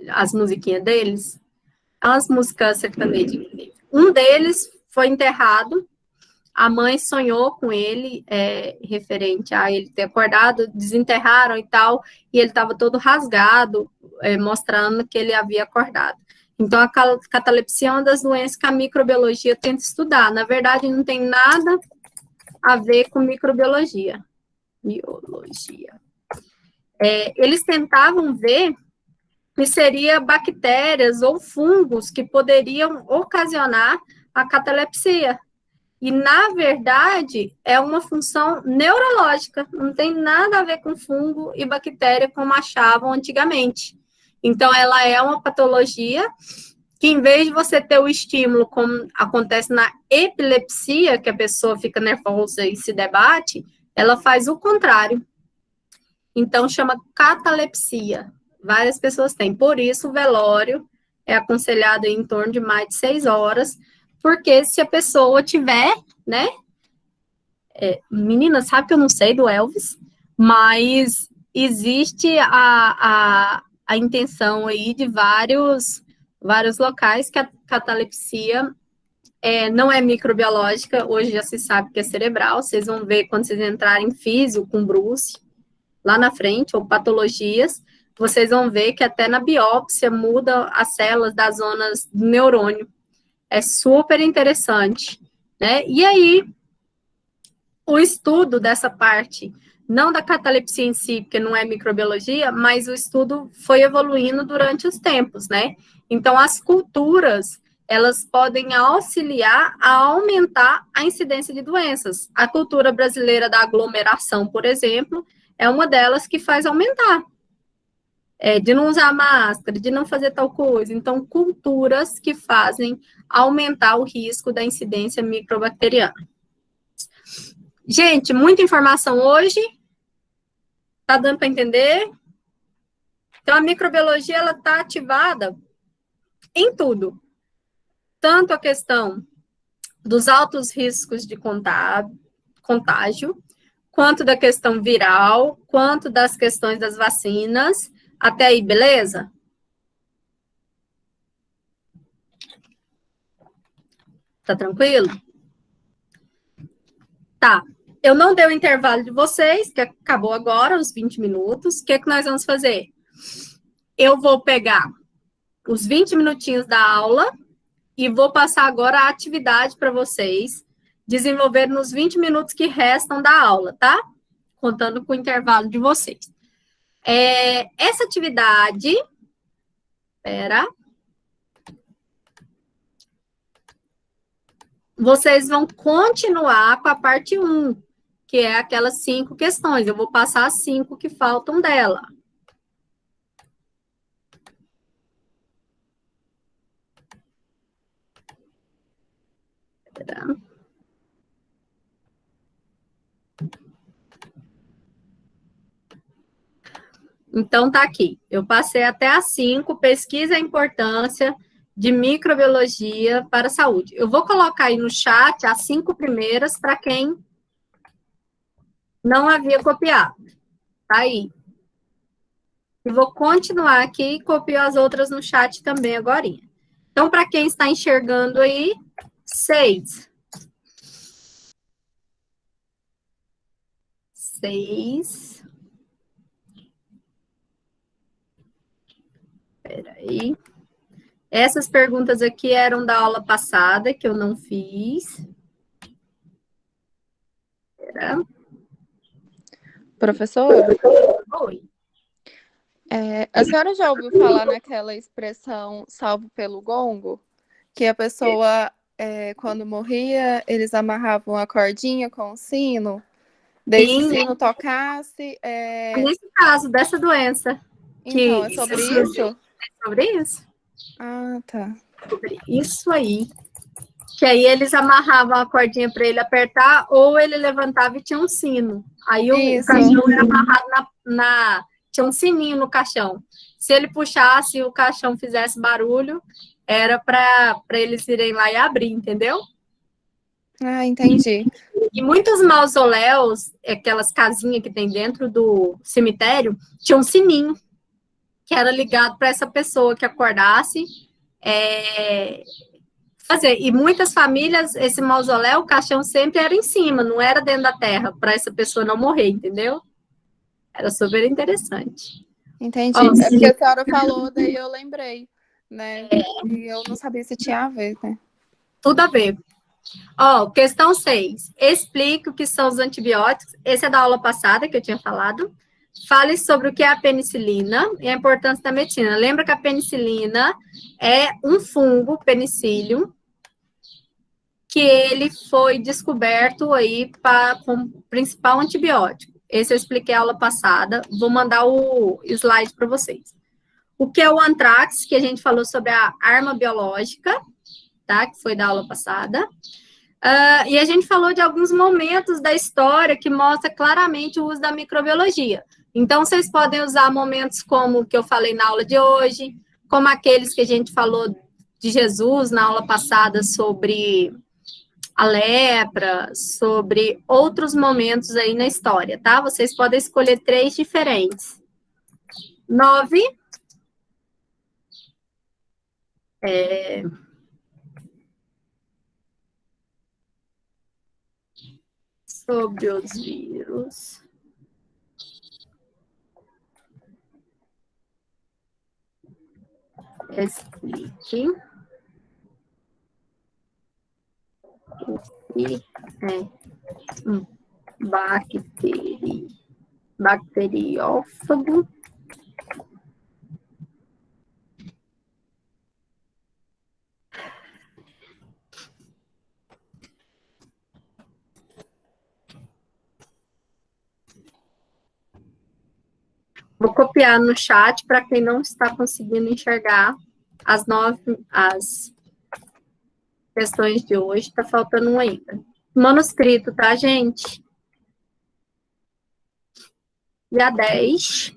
as musiquinhas deles, as músicas sertanejas. Um deles foi enterrado, a mãe sonhou com ele, referente a ele ter acordado, desenterraram e tal, e ele estava todo rasgado, mostrando que ele havia acordado. Então, a catalepsia é uma das doenças que a microbiologia tenta estudar. Na verdade, não tem nada a ver com microbiologia. Eles tentavam ver que seria bactérias ou fungos que poderiam ocasionar a catalepsia. E, na verdade, é uma função neurológica, não tem nada a ver com fungo e bactéria como achavam antigamente. Então, ela é uma patologia que, em vez de você ter o estímulo, como acontece na epilepsia, que a pessoa fica nervosa e se debate, ela faz o contrário. Então, chama catalepsia. Várias pessoas têm. Por isso, o velório é aconselhado em torno de mais de 6 horas, porque se a pessoa tiver, né? Menina, sabe que eu não sei do Elvis, mas existe a intenção aí de vários locais que a catalepsia não é microbiológica, hoje já se sabe que é cerebral, vocês vão ver quando vocês entrarem em físio com Bruce, lá na frente, ou patologias, vocês vão ver que até na biópsia muda as células das zonas do neurônio. É super interessante, né? E aí, o estudo dessa parte, não da catalepsia em si, porque não é microbiologia, mas o estudo foi evoluindo durante os tempos, né? Então, as culturas, elas podem auxiliar a aumentar a incidência de doenças. A cultura brasileira da aglomeração, por exemplo, é uma delas que faz aumentar. De não usar máscara, de não fazer tal coisa. Então, culturas que fazem aumentar o risco da incidência microbacteriana. Gente, muita informação hoje. Tá dando para entender? Então, a microbiologia, ela está ativada em tudo. Tanto a questão dos altos riscos de contágio, quanto da questão viral, quanto das questões das vacinas. Até aí, beleza? Tá tranquilo? Tá. Eu não dei o intervalo de vocês, que acabou agora, os 20 minutos. O que nós vamos fazer? Eu vou pegar os 20 minutinhos da aula e vou passar agora a atividade para vocês desenvolver nos 20 minutos que restam da aula, tá? Contando com o intervalo de vocês. Essa atividade... Vocês vão continuar com a parte 1, que é aquelas 5 questões. Eu vou passar as 5 que faltam dela. Então, tá aqui. Eu passei até as 5, pesquisa a importância de microbiologia para a saúde. Eu vou colocar aí no chat as 5 primeiras para quem não havia copiado. Tá aí. E vou continuar aqui e copio as outras no chat também agora. Então, para quem está enxergando aí, 6. 6. Espera aí. Essas perguntas aqui eram da aula passada, que eu não fiz. Espera. Professora? Oi. A senhora já ouviu falar naquela expressão salvo pelo gongo? Que a pessoa, quando morria, eles amarravam a cordinha com o sino, daí se o sino tocasse... Nesse caso, dessa doença. Então, é sobre isso? É sobre isso. Ah, tá. Sobre isso aí. Que aí eles amarravam a cordinha para ele apertar, ou ele levantava e tinha um sino. Aí o caixão era amarrado tinha um sininho no caixão. Se ele puxasse e o caixão fizesse barulho, era para eles irem lá e abrir, entendeu? Ah, entendi. E muitos mausoléus, aquelas casinhas que tem dentro do cemitério, tinha um sininho que era ligado para essa pessoa que acordasse. E muitas famílias, esse mausoléu, o caixão sempre era em cima, não era dentro da terra, para essa pessoa não morrer, entendeu? Era super interessante. Entendi. É porque a senhora falou, daí eu lembrei, né? E eu não sabia se tinha a ver, né? Tudo a ver. Questão 6. Explique o que são os antibióticos. Esse é da aula passada, que eu tinha falado. Fale sobre o que é a penicilina e a importância da medicina. Lembra que a penicilina é um fungo, penicillium, que ele foi descoberto aí como principal antibiótico. Esse eu expliquei a aula passada. Vou mandar o slide para vocês. O que é o antrax, que a gente falou sobre a arma biológica, tá? Que foi da aula passada. E a gente falou de alguns momentos da história que mostra claramente o uso da microbiologia. Então, vocês podem usar momentos como o que eu falei na aula de hoje, como aqueles que a gente falou de Jesus na aula passada sobre a lepra, sobre outros momentos aí na história, tá? Vocês podem escolher 3 diferentes. 9. Sobre os vírus. Explique. Bacteriófago. Vou copiar no chat para quem não está conseguindo enxergar as questões de hoje. Está faltando um ainda. Manuscrito, tá, gente? E a 10.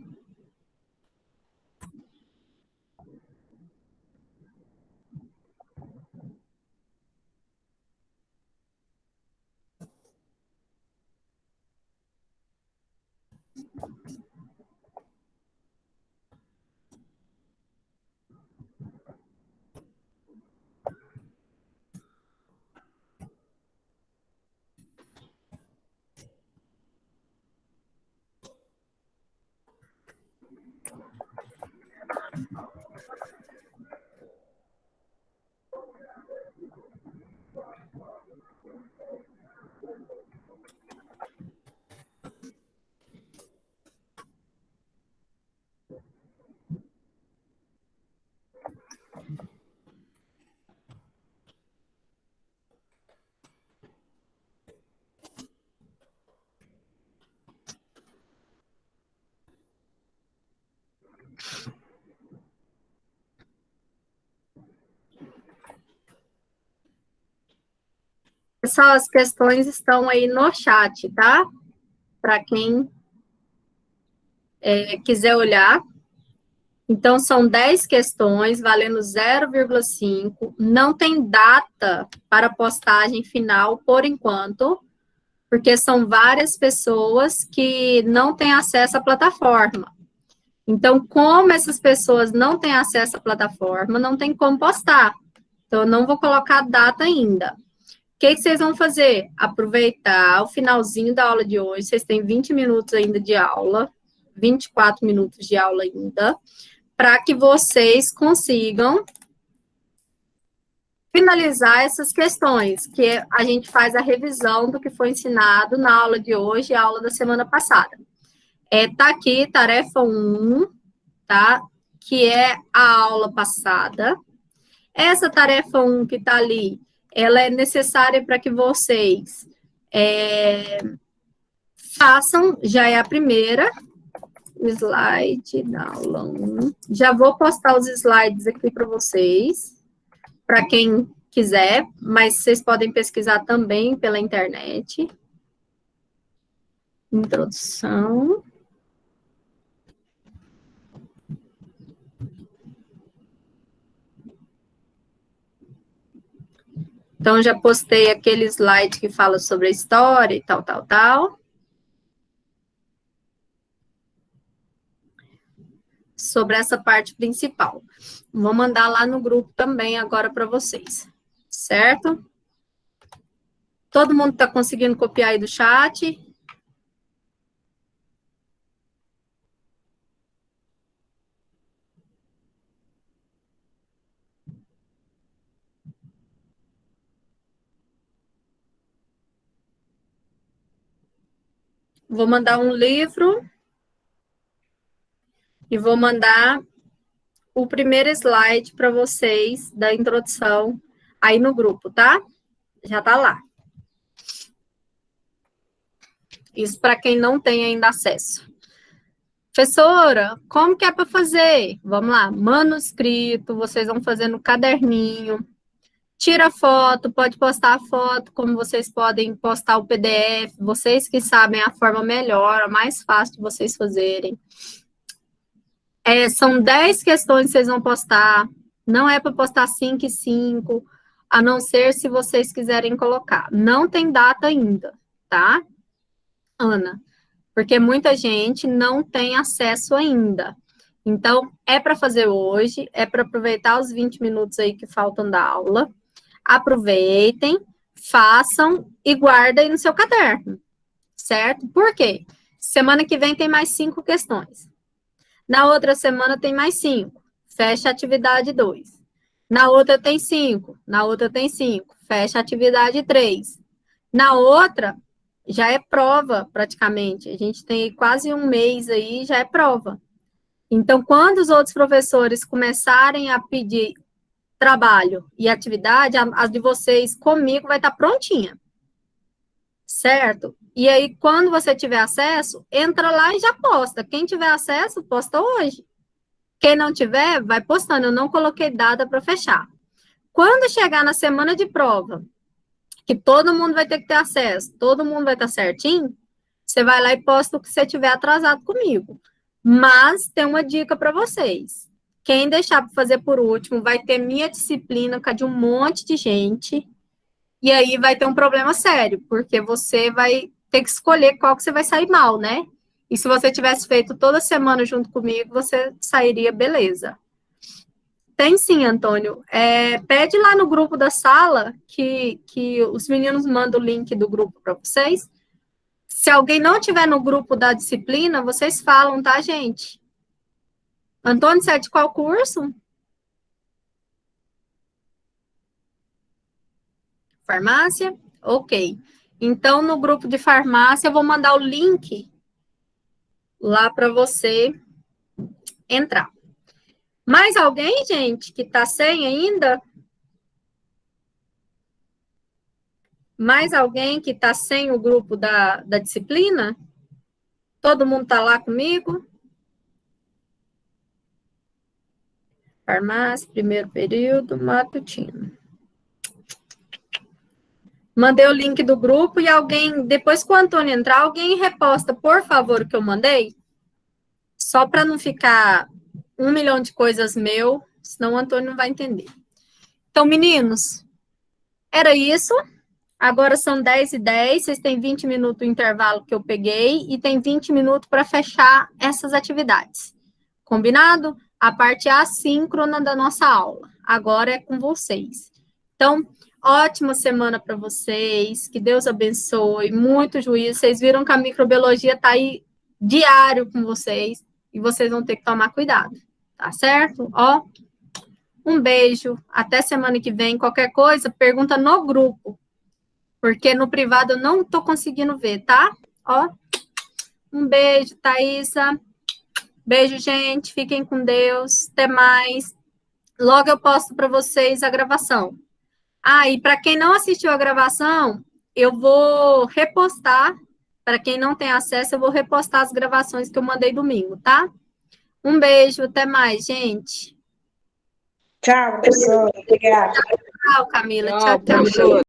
Pessoal, as questões estão aí no chat, tá? Para quem quiser olhar. Então, são 10 questões, valendo 0,5. Não tem data para postagem final, por enquanto, porque são várias pessoas que não têm acesso à plataforma. Então, como essas pessoas não têm acesso à plataforma, não tem como postar. Então, eu não vou colocar data ainda. O que vocês vão fazer? Aproveitar o finalzinho da aula de hoje, vocês têm 20 minutos ainda de aula, 24 minutos de aula ainda, para que vocês consigam finalizar essas questões, que a gente faz a revisão do que foi ensinado na aula de hoje e a aula da semana passada. Tá aqui, tarefa 1, tá? Que é a aula passada. Essa tarefa 1 que tá ali, ela é necessária para que vocês façam, já é a primeira slide da aula 1. Já vou postar os slides aqui para vocês, para quem quiser, mas vocês podem pesquisar também pela internet. Introdução. Então, já postei aquele slide que fala sobre a história e tal, tal, tal. Sobre essa parte principal. Vou mandar lá no grupo também agora para vocês, certo? Todo mundo está conseguindo copiar aí do chat? Vou mandar um livro e vou mandar o primeiro slide para vocês da introdução aí no grupo, tá? Já tá lá. Isso para quem não tem ainda acesso. Professora, como que é para fazer? Vamos lá, manuscrito, vocês vão fazer no caderninho. Tira foto, pode postar a foto, como vocês podem postar o PDF, vocês que sabem a forma melhor, a mais fácil de vocês fazerem. São 10 questões que vocês vão postar, não é para postar 5 e 5, a não ser se vocês quiserem colocar. Não tem data ainda, tá, Ana? Porque muita gente não tem acesso ainda. Então, é para fazer hoje, é para aproveitar os 20 minutos aí que faltam da aula. Aproveitem, façam e guardem no seu caderno, certo? Por quê? Semana que vem tem mais 5 questões. Na outra semana tem mais 5. Fecha a atividade 2. Na outra tem 5. Na outra tem 5. Fecha a atividade 3. Na outra, já é prova, praticamente. A gente tem quase um mês aí, já é prova. Então, quando os outros professores começarem a pedir trabalho e atividade, a de vocês comigo vai estar prontinha. Certo? E aí, quando você tiver acesso, entra lá e já posta. Quem tiver acesso, posta hoje. Quem não tiver, vai postando. Eu não coloquei data para fechar. Quando chegar na semana de prova, que todo mundo vai ter que ter acesso, todo mundo vai estar certinho, você vai lá e posta o que você tiver atrasado comigo. Mas tem uma dica para vocês. Quem deixar para fazer por último, vai ter minha disciplina com a de um monte de gente, e aí vai ter um problema sério, porque você vai ter que escolher qual que você vai sair mal, né? E se você tivesse feito toda semana junto comigo, você sairia beleza. Tem sim, Antônio. Pede lá no grupo da sala que os meninos mandam o link do grupo para vocês. Se alguém não tiver no grupo da disciplina, vocês falam, tá, gente? Antônio, você é de qual curso? Farmácia? Ok. Então, no grupo de farmácia, eu vou mandar o link lá para você entrar. Mais alguém, gente, que está sem ainda? Mais alguém que está sem o grupo da disciplina? Todo mundo está lá comigo? Farmácia, primeiro período, matutino. Mandei o link do grupo e alguém, depois que o Antônio entrar, alguém reposta, por favor, o que eu mandei? Só para não ficar 1 milhão de coisas meu, senão o Antônio não vai entender. Então, meninos, era isso. Agora são 10h10, vocês têm 20 minutos do intervalo que eu peguei e tem 20 minutos para fechar essas atividades. Combinado? A parte assíncrona da nossa aula. Agora é com vocês. Então, ótima semana para vocês, que Deus abençoe, muito juízo. Vocês viram que a microbiologia está aí diário com vocês e vocês vão ter que tomar cuidado, tá certo? Ó, um beijo, até semana que vem. Qualquer coisa, pergunta no grupo, porque no privado eu não estou conseguindo ver, tá? Ó, um beijo, Thaísa. Beijo, gente. Fiquem com Deus. Até mais. Logo eu posto para vocês a gravação. Ah, e para quem não assistiu a gravação, eu vou repostar. Para quem não tem acesso, eu vou repostar as gravações que eu mandei domingo, tá? Um beijo, até mais, gente. Tchau, professora. Obrigada. Tchau, Camila. Tchau, Tchau, tchau. professora.